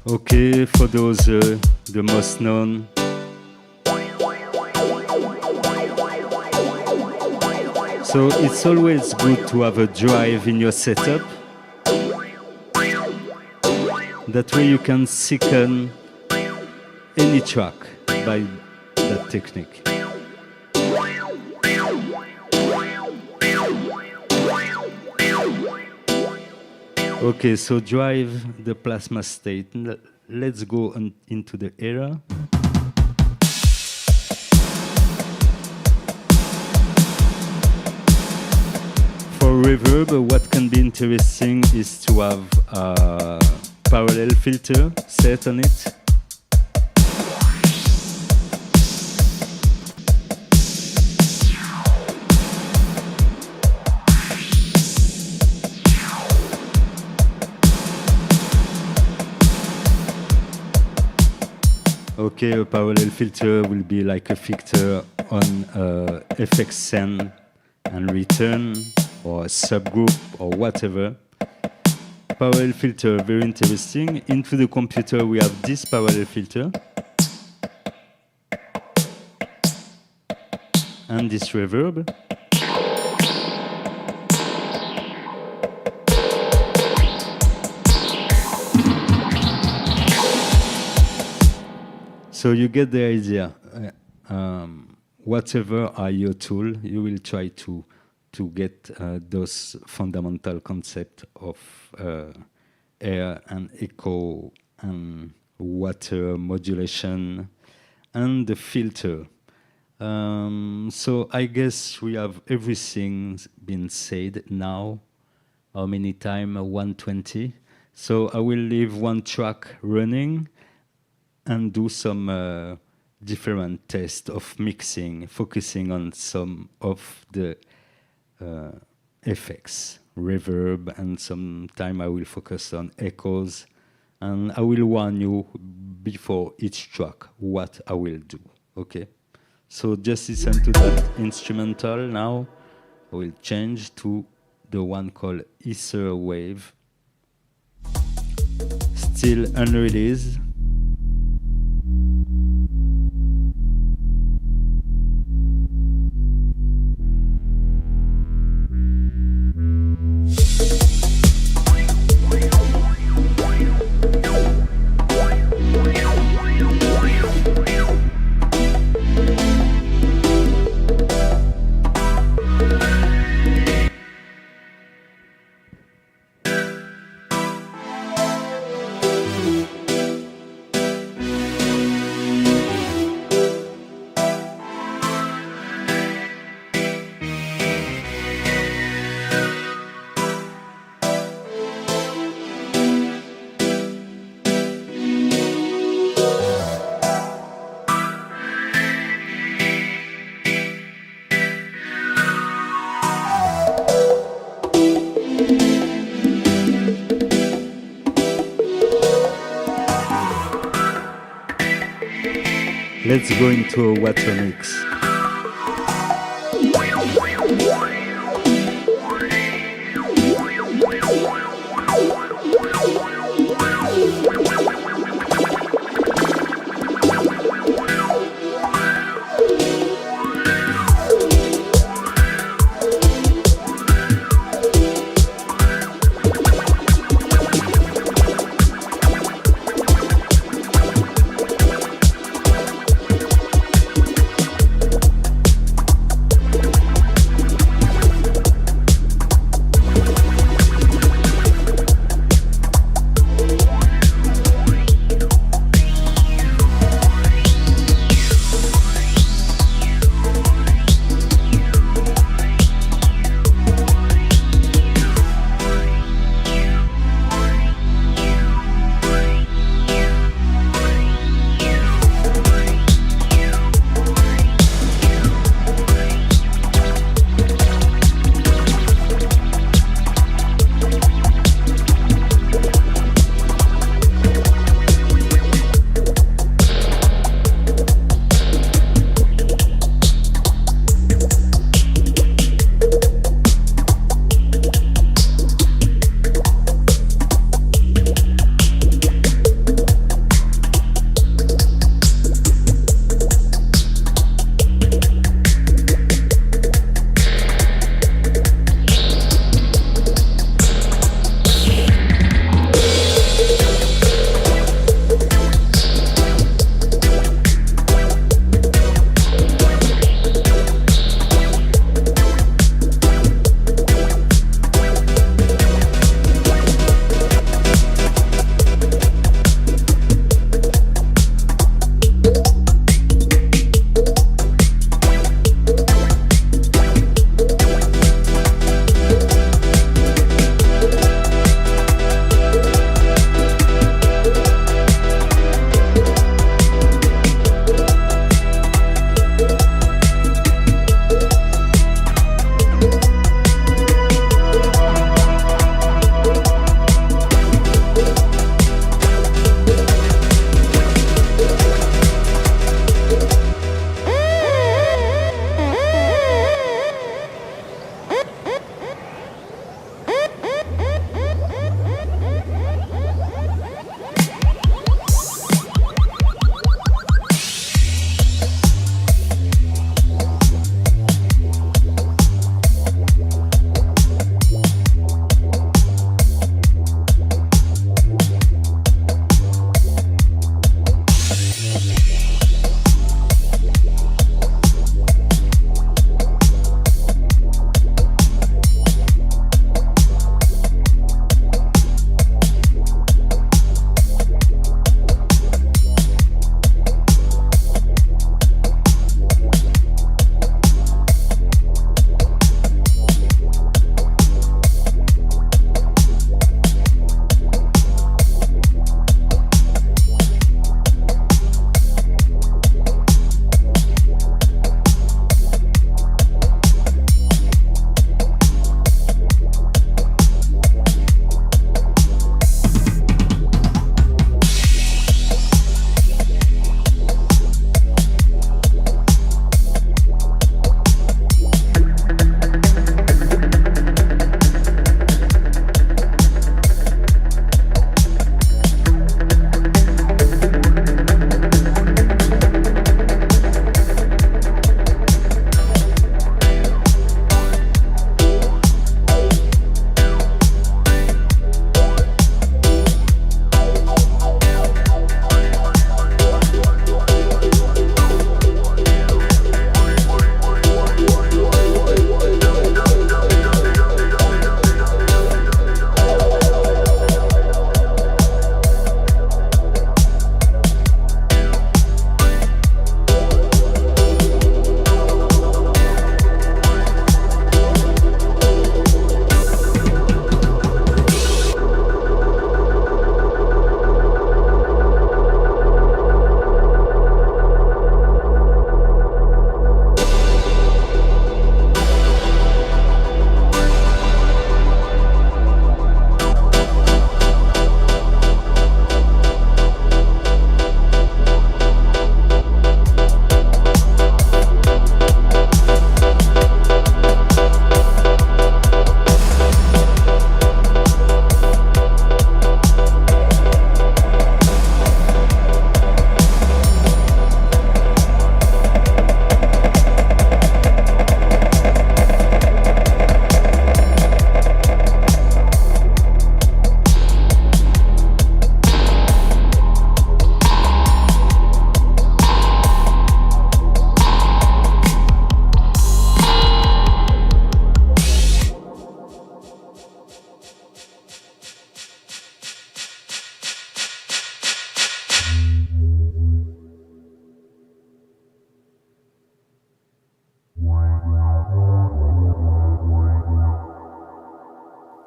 Okay, for those the most known. So it's always good to have a drive in your setup. That way you can sicken any track by that technique. Okay, so drive the plasma state. Let's go into the era. For reverb, what can be interesting is to have parallel filter set on it. Okay, a parallel filter will be like a filter on FX send and return, or a subgroup, or whatever. Parallel filter, very interesting. Into the computer we have this parallel filter and this reverb. So you get the idea. Whatever are your tool, you will try to get those fundamental concepts of air and echo and water modulation and the filter. So I guess we have everything been said now. How many time? 120. So I will leave one track running and do some different tests of mixing, focusing on some of the effects, reverb, and sometime I will focus on echoes. And I will warn you before each track what I will do, okay? So just listen to that instrumental now. I will change to the one called Ether Wave. Still unreleased. Let's go into a water mix.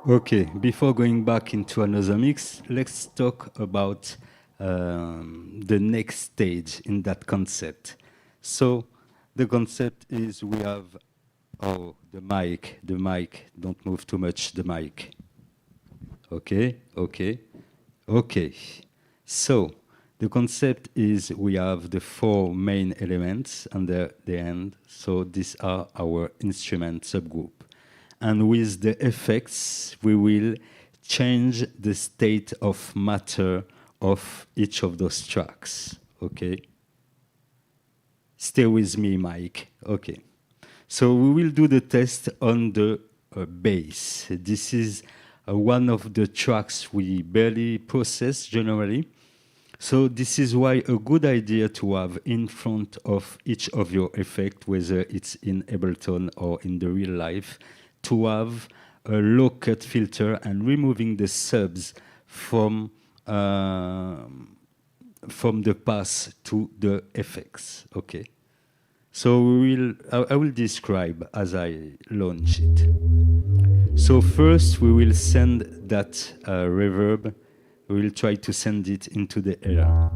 Okay, before going back into another mix, let's talk about the next stage in that concept. So the concept is we have, oh, the mic, don't move too much, the mic. Okay, okay, okay. So the concept is we have the four main elements under the end. So these are our instrument subgroup. And with the effects, we will change the state of matter of each of those tracks. Okay? Stay with me, Mike. Okay. So we will do the test on the bass. This is one of the tracks we barely process generally. So this is why a good idea to have in front of each of your effects, whether it's in Ableton or in the real life, to have a low cut filter and removing the subs from the pass to the effects. Okay. So I will describe as I launch it. So first we will send that reverb. We will try to send it into the air.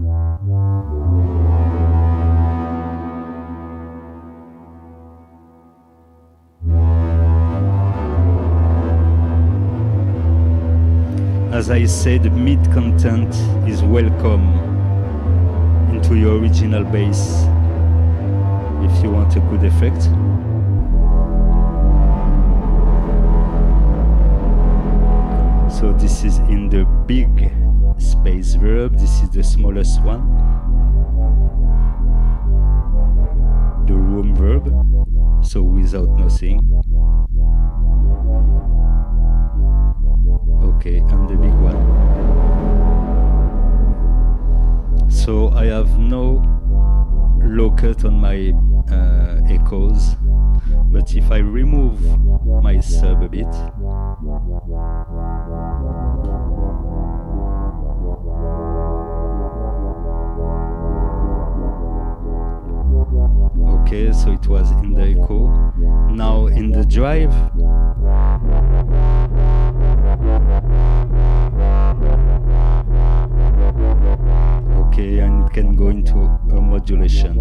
As I said, mid content is welcome into your original bass if you want a good effect. So this is in the big space verb. This is the smallest one. The room verb, so without nothing. Okay, and the big one. So I have no low cut on my echoes, but if I remove my sub a bit, okay, so it was in the echo. Now in the drive, okay, and it can go into a modulation.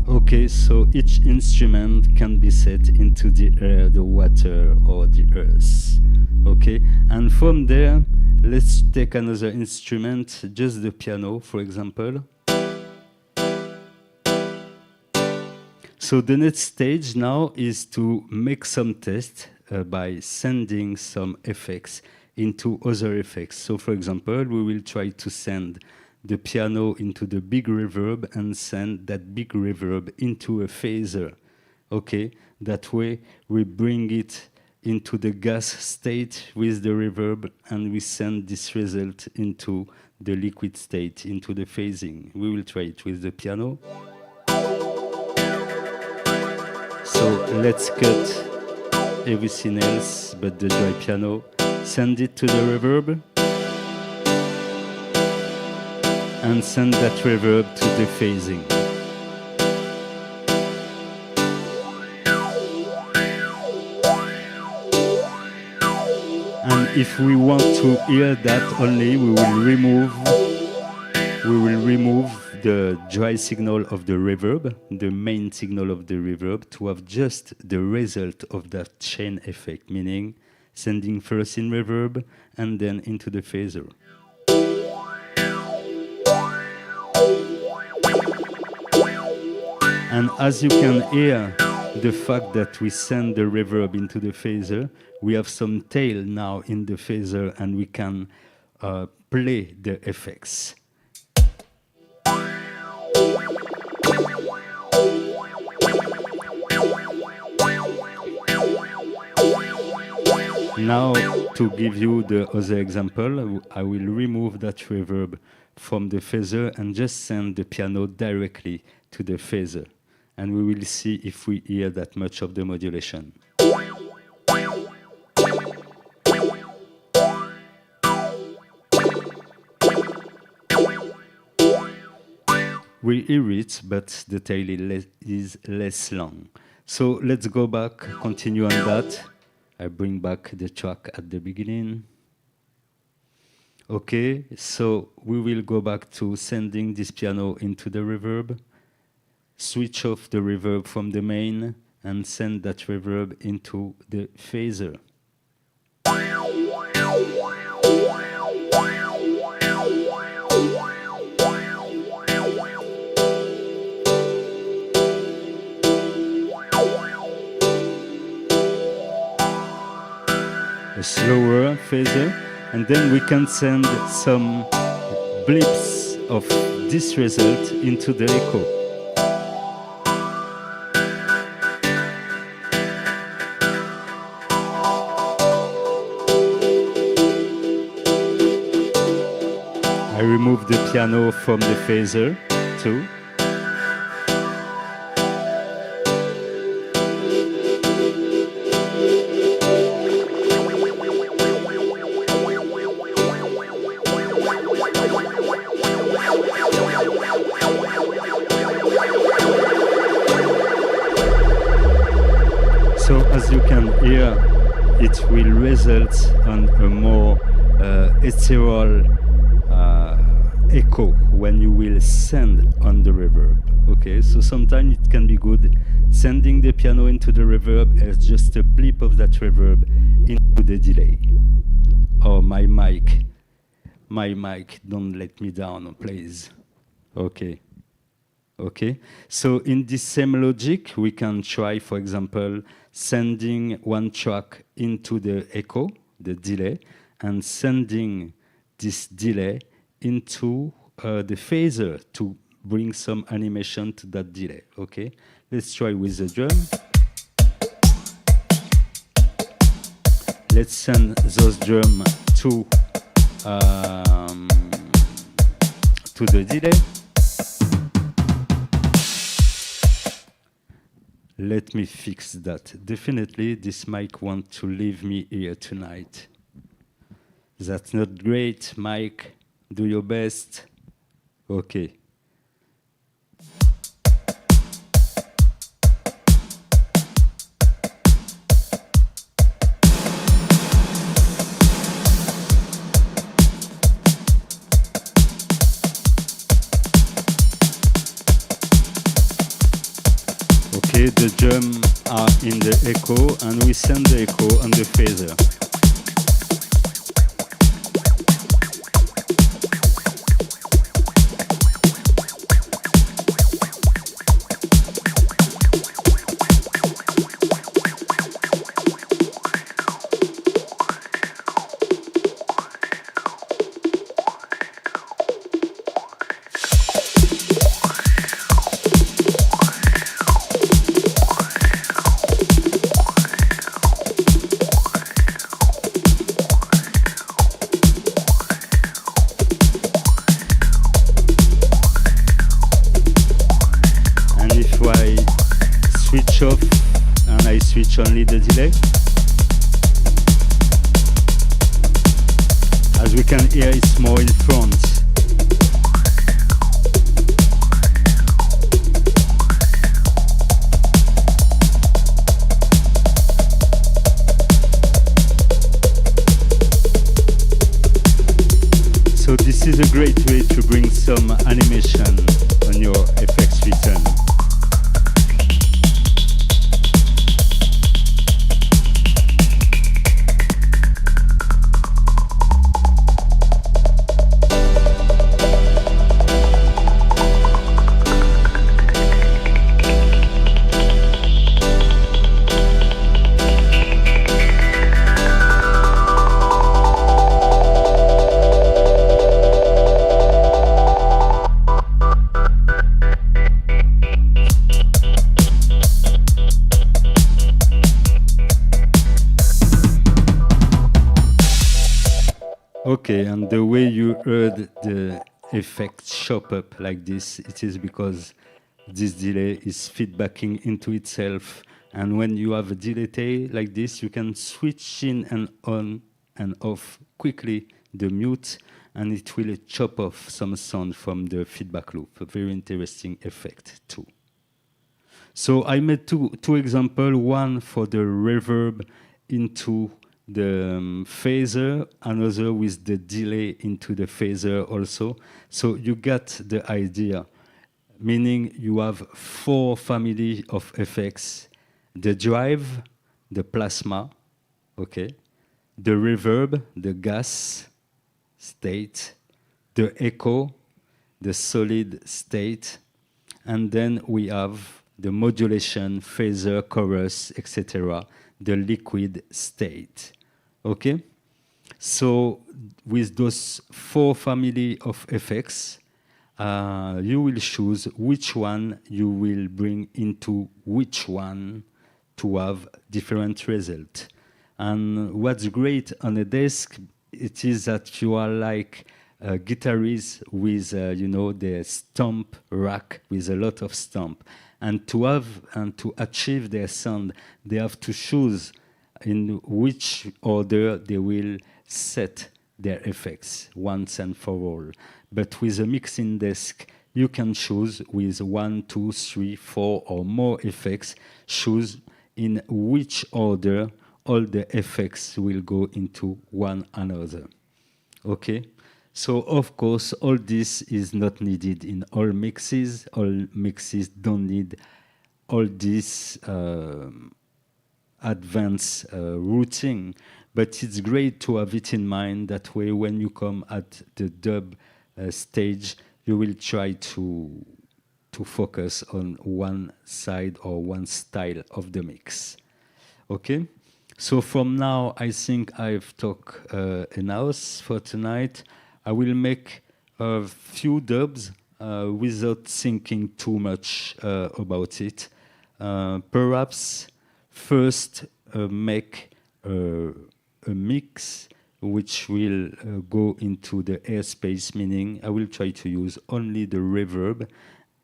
Okay, so each instrument can be set into the air, the water, or the earth. Okay, and from there, let's take another instrument, just the piano, for example. So the next stage now is to make some tests by sending some effects into other effects. So for example, we will try to send the piano into the big reverb and send that big reverb into a phaser. Okay, that way we bring it into the gas state with the reverb and we send this result into the liquid state, into the phasing. We will try it with the piano. So let's cut everything else but the dry piano, send it to the reverb, and send that reverb to the phasing. And if we want to hear that only, we will remove the dry signal of the reverb, the main signal of the reverb, to have just the result of that chain effect, meaning sending first in reverb and then into the phaser. And as you can hear, the fact that we send the reverb into the phaser, we have some tail now in the phaser and we can play the effects. Now, to give you the other example, I will remove that reverb from the phaser and just send the piano directly to the phaser. And we will see if we hear that much of the modulation. we hear it, but the tail is less long. So let's go back, continue on that. I bring back the track at the beginning. Okay, so we will go back to sending this piano into the reverb, switch off the reverb from the main, and send that reverb into the phaser. A slower phaser, and then we can send some blips of this result into the echo. I remove the piano from the phaser too. So as you can hear, it will result on a more ethereal echo when you will send on the reverb. Okay, so sometimes it can be good sending the piano into the reverb as just a blip of that reverb into the delay. Oh, my mic, don't let me down, please. Okay. Okay, so in this same logic, we can try, for example, sending one track into the echo, the delay, and sending this delay into the phaser to bring some animation to that delay. Okay, let's try with the drum. Let's send those drums to the delay. Let me fix that. Definitely, this mic wants to leave me here tonight. That's not great, Mike. Do your best. Okay. Okay, the drums are in the echo, and we send the echo on the phaser. Switch off and I switch only the delay. As we can hear, it's more in front. So this is a great way to bring some animation on your effects return. Okay, and the way you heard the effect show up like this, it is because this delay is feedbacking into itself. And when you have a delay like this, you can switch in and on and off quickly the mute and it will chop off some sound from the feedback loop. A very interesting effect too. So I made two examples, one for the reverb into the phaser, another with the delay into the phaser also. So you got the idea, meaning you have 4 family of effects: the drive, the plasma, okay, the reverb, the gas state, the echo, the solid state, and then we have the modulation, phaser, chorus, etc., the liquid state. Okay? So with those 4 family of effects, you will choose which one you will bring into which one to have different result. And what's great on a desk, it is that you are like a guitarist with, the stomp rack with a lot of stomp. And to have and to achieve their sound, they have to choose in which order they will set their effects once and for all. But with a mixing desk, you can choose with 1, 2, 3, 4 or more effects, choose in which order all the effects will go into one another. Okay? So, of course, all this is not needed in all mixes. All mixes don't need all this advanced routing. But it's great to have it in mind. That way, when you come at the dub stage, you will try to focus on one side or one style of the mix. Okay? So from now, I think I've talked enough for tonight. I will make a few dubs without thinking too much about it. Perhaps first make a mix which will go into the airspace, meaning I will try to use only the reverb,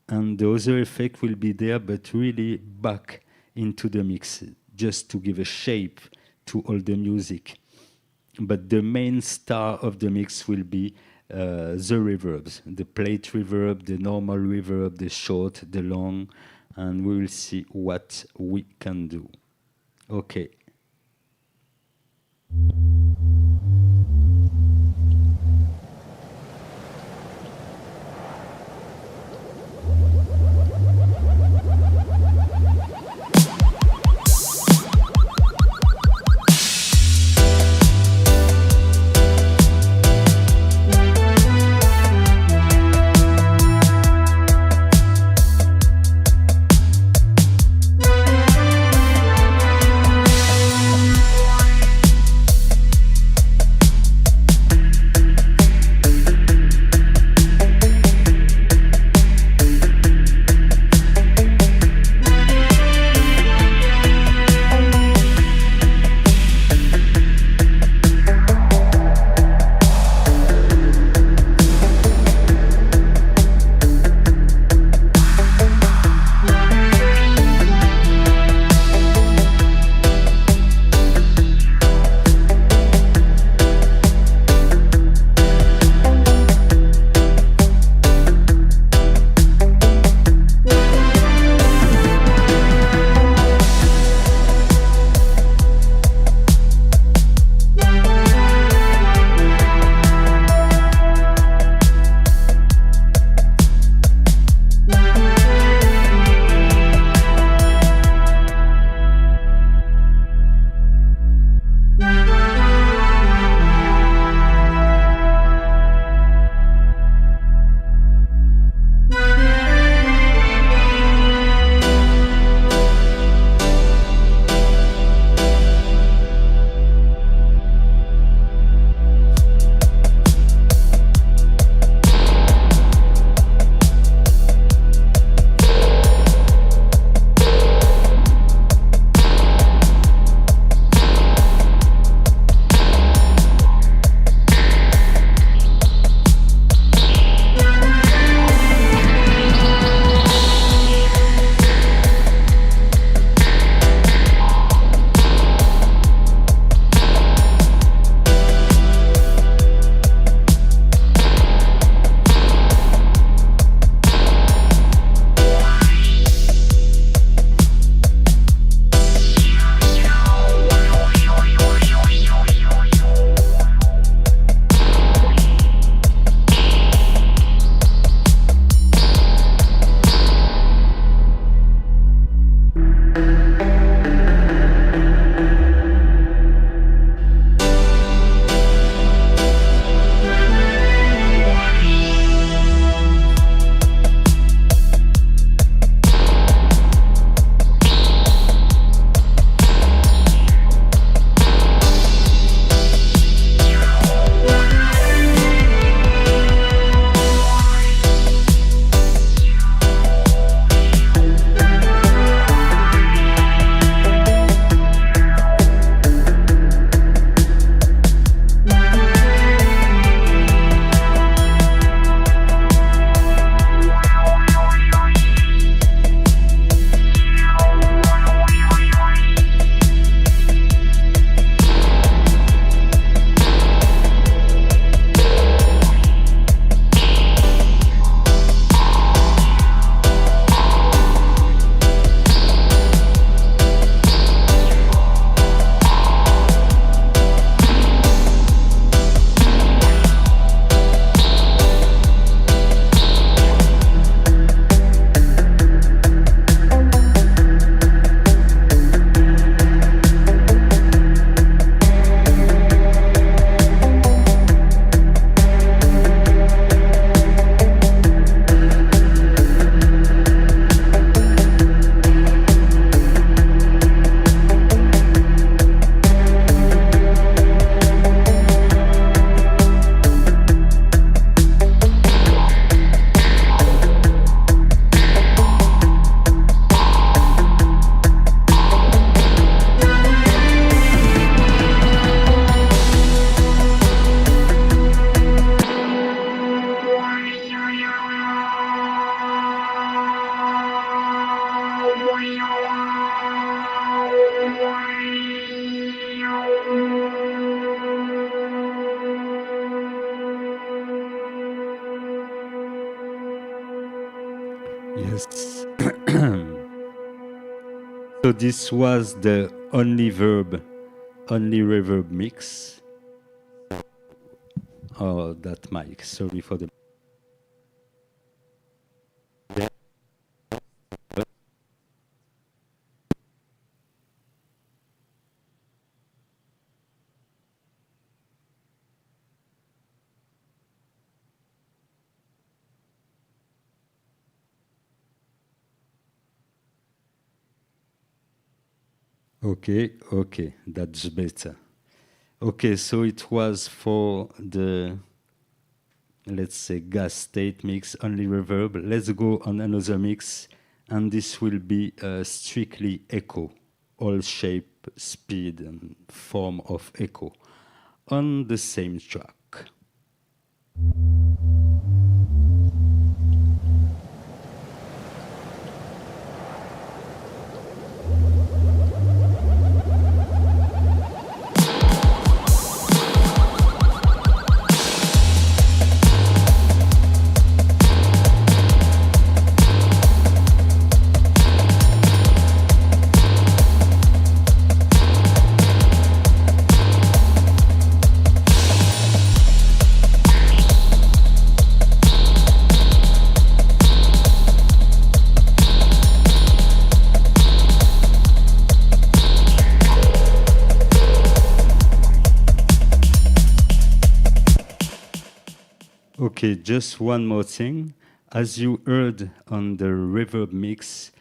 and the other effect will be there, but really back into the mix, just to give a shape to all the music. But the main star of the mix will be the reverbs, the plate reverb, the normal reverb, the short, the long, and we will see what we can do. Okay. So this was the only reverb mix. Oh, that mic, sorry for the... Okay, okay, that's better. Okay, so it was for the, let's say, gas state mix, only reverb. Let's go on another mix, and this will be strictly echo, all shape, speed, and form of echo on the same track. Okay, just one more thing. As you heard on the reverb mix,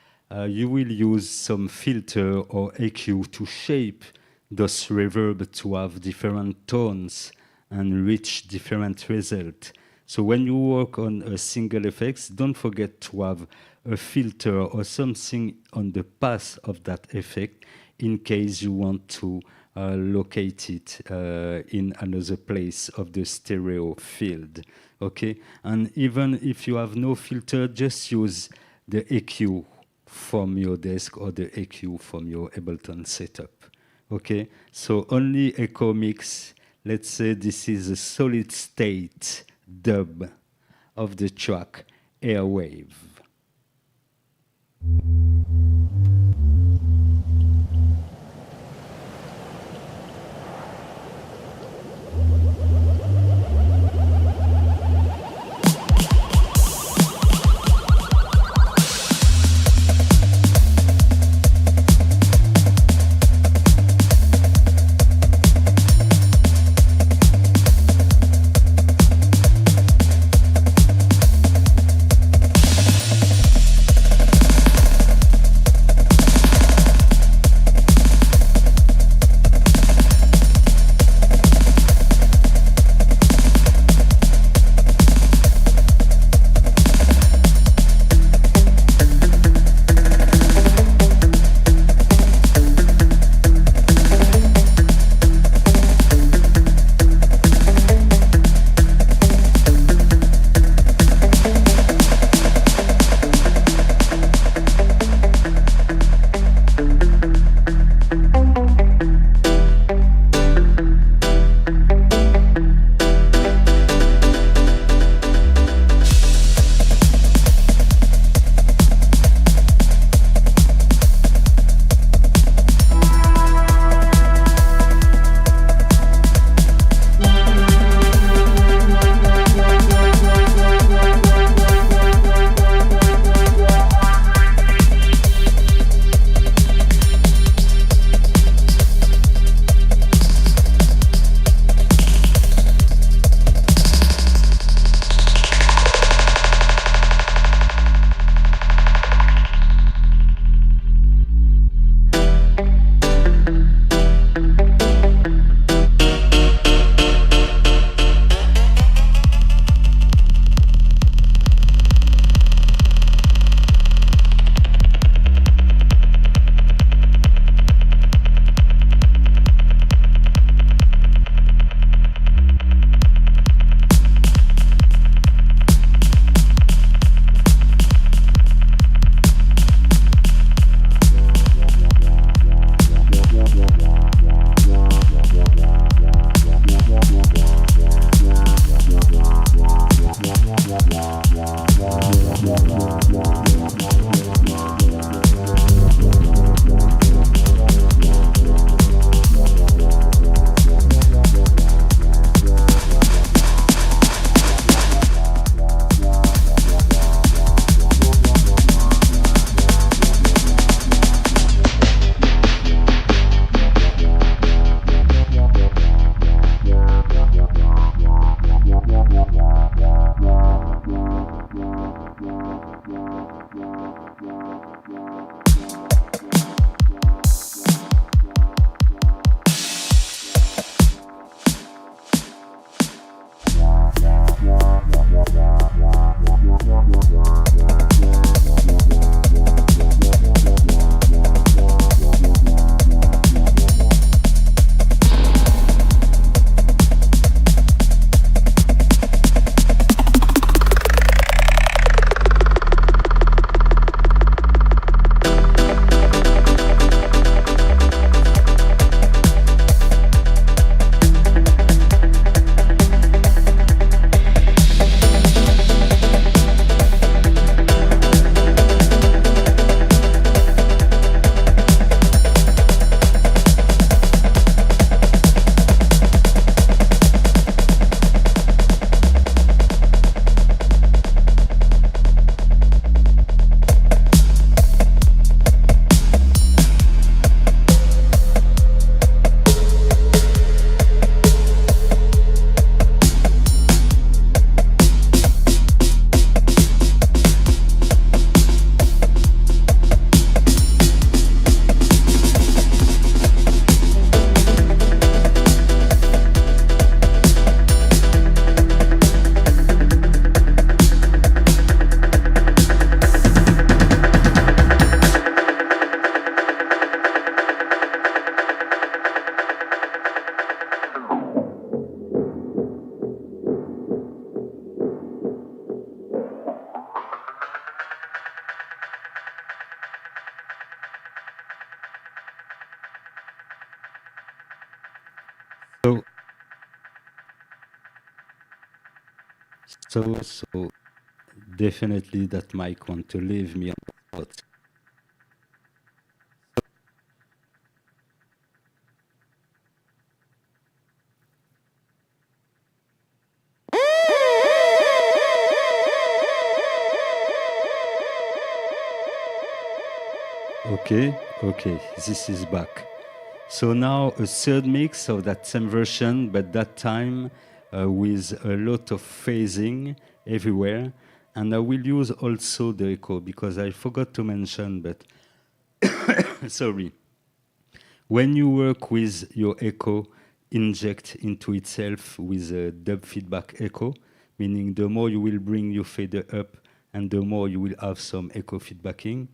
you will use some filter or EQ to shape those reverb to have different tones and reach different results. So when you work on a single effects, don't forget to have a filter or something on the path of that effect in case you want to locate it in another place of the stereo field. Okay, and even if you have no filter, just use the EQ from your desk or the EQ from your Ableton setup. Okay, so only echo mix. Let's say this is a solid state dub of the track Airwave. So, so definitely that mic want to leave me on the spot. Okay, okay, this is back. So now a third mix of that same version, but that time with a lot of phasing everywhere. And I will use also the echo because I forgot to mention, but sorry. When you work with your echo, inject into itself with a dub feedback echo, meaning the more you will bring your fader up and the more you will have some echo feedbacking.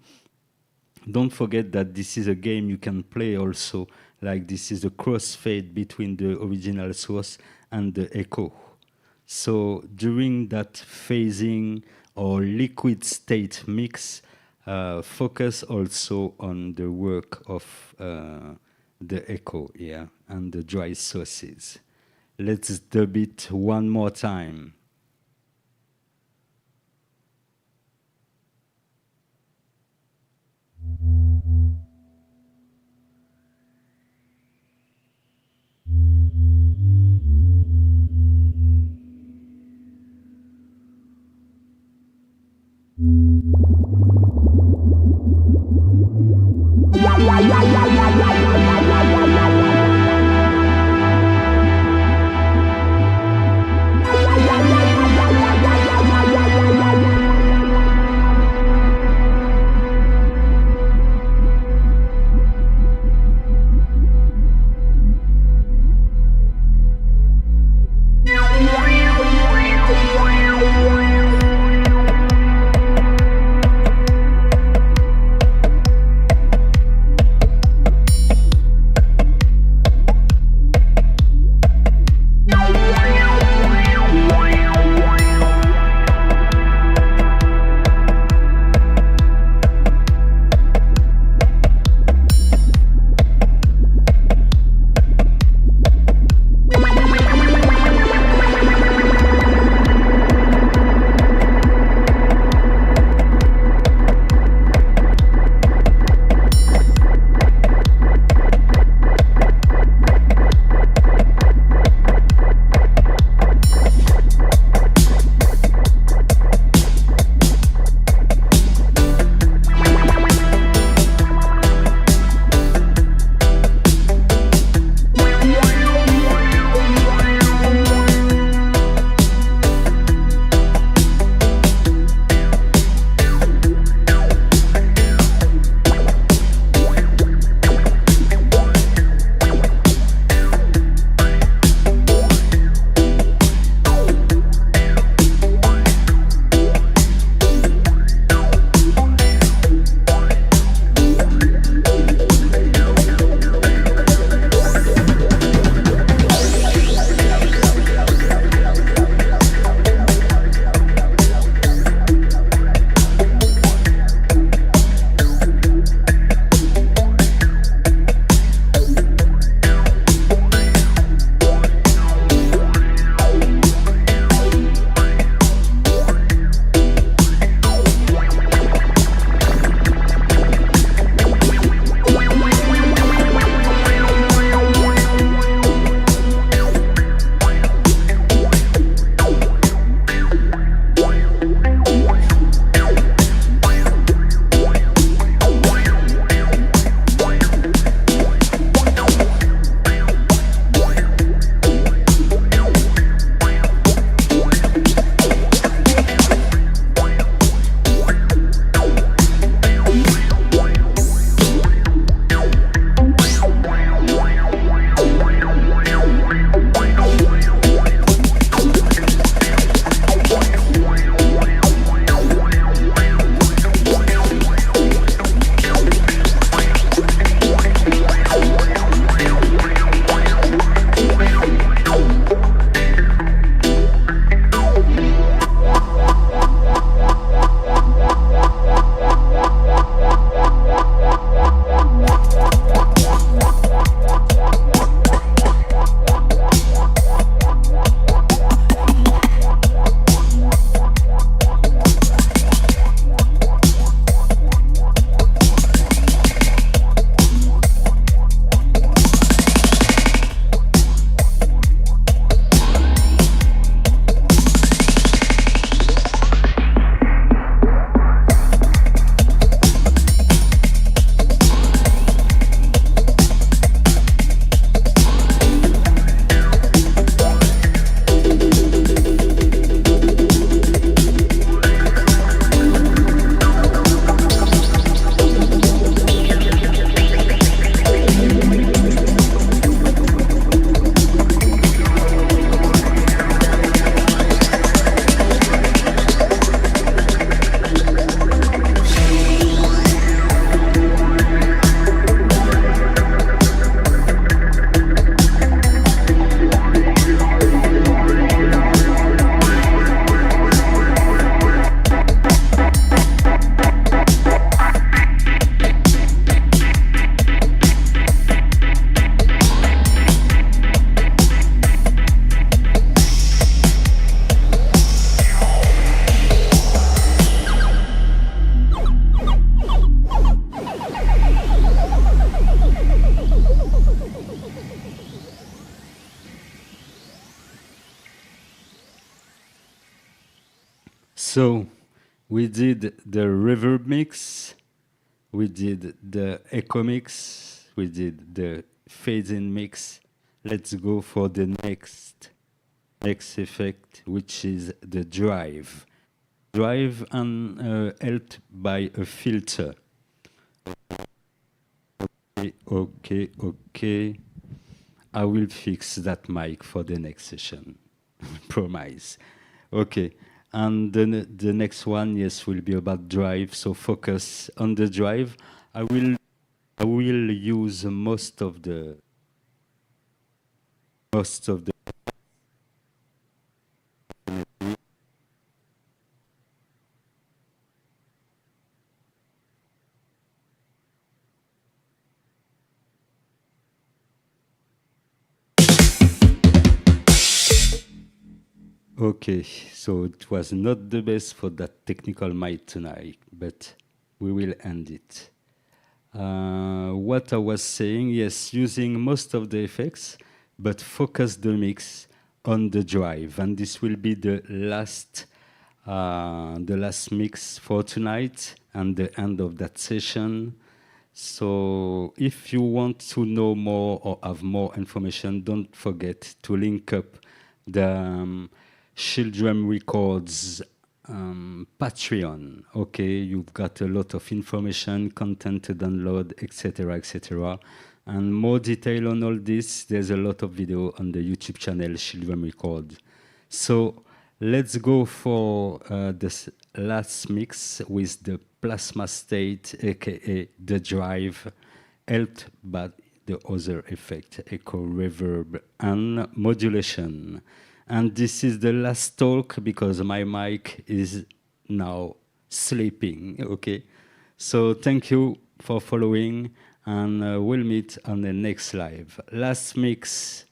Don't forget that this is a game you can play also, like this is a crossfade between the original source and the echo. So during that phasing or liquid state mix, focus also on the work of the echo here and the dry sources. Let's dub it one more time. So we did the reverb mix, we did the echo mix, we did the fade-in mix. Let's go for the next effect, which is the drive. Drive and helped by a filter. Okay. I will fix that mic for the next session. Promise. Okay. And then the next one, yes, will be about drive. So focus on the drive. I will use most of the Okay, so it was not the best for that technical mic tonight, but we will end it. What I was saying, yes, using most of the effects, but focus the mix on the drive, and this will be the last mix for tonight and the end of that session. So if you want to know more or have more information, don't forget to link up the Shieldrum Records Patreon. Okay, you've got a lot of information, content to download, etc., etc. And more detail on all this, there's a lot of video on the YouTube channel Shieldrum Records. So let's go for this last mix with the plasma state, aka the drive, helped by the other effect, echo, reverb, and modulation. And this is the last talk because my mic is now sleeping, okay? So thank you for following, and we'll meet on the next live. Last mix.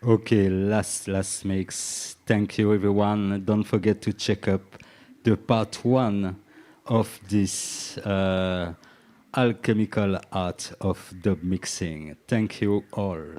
Okay, last mix. Thank you, everyone. Don't forget to check up the part one of this alchemical art of dub mixing. Thank you all.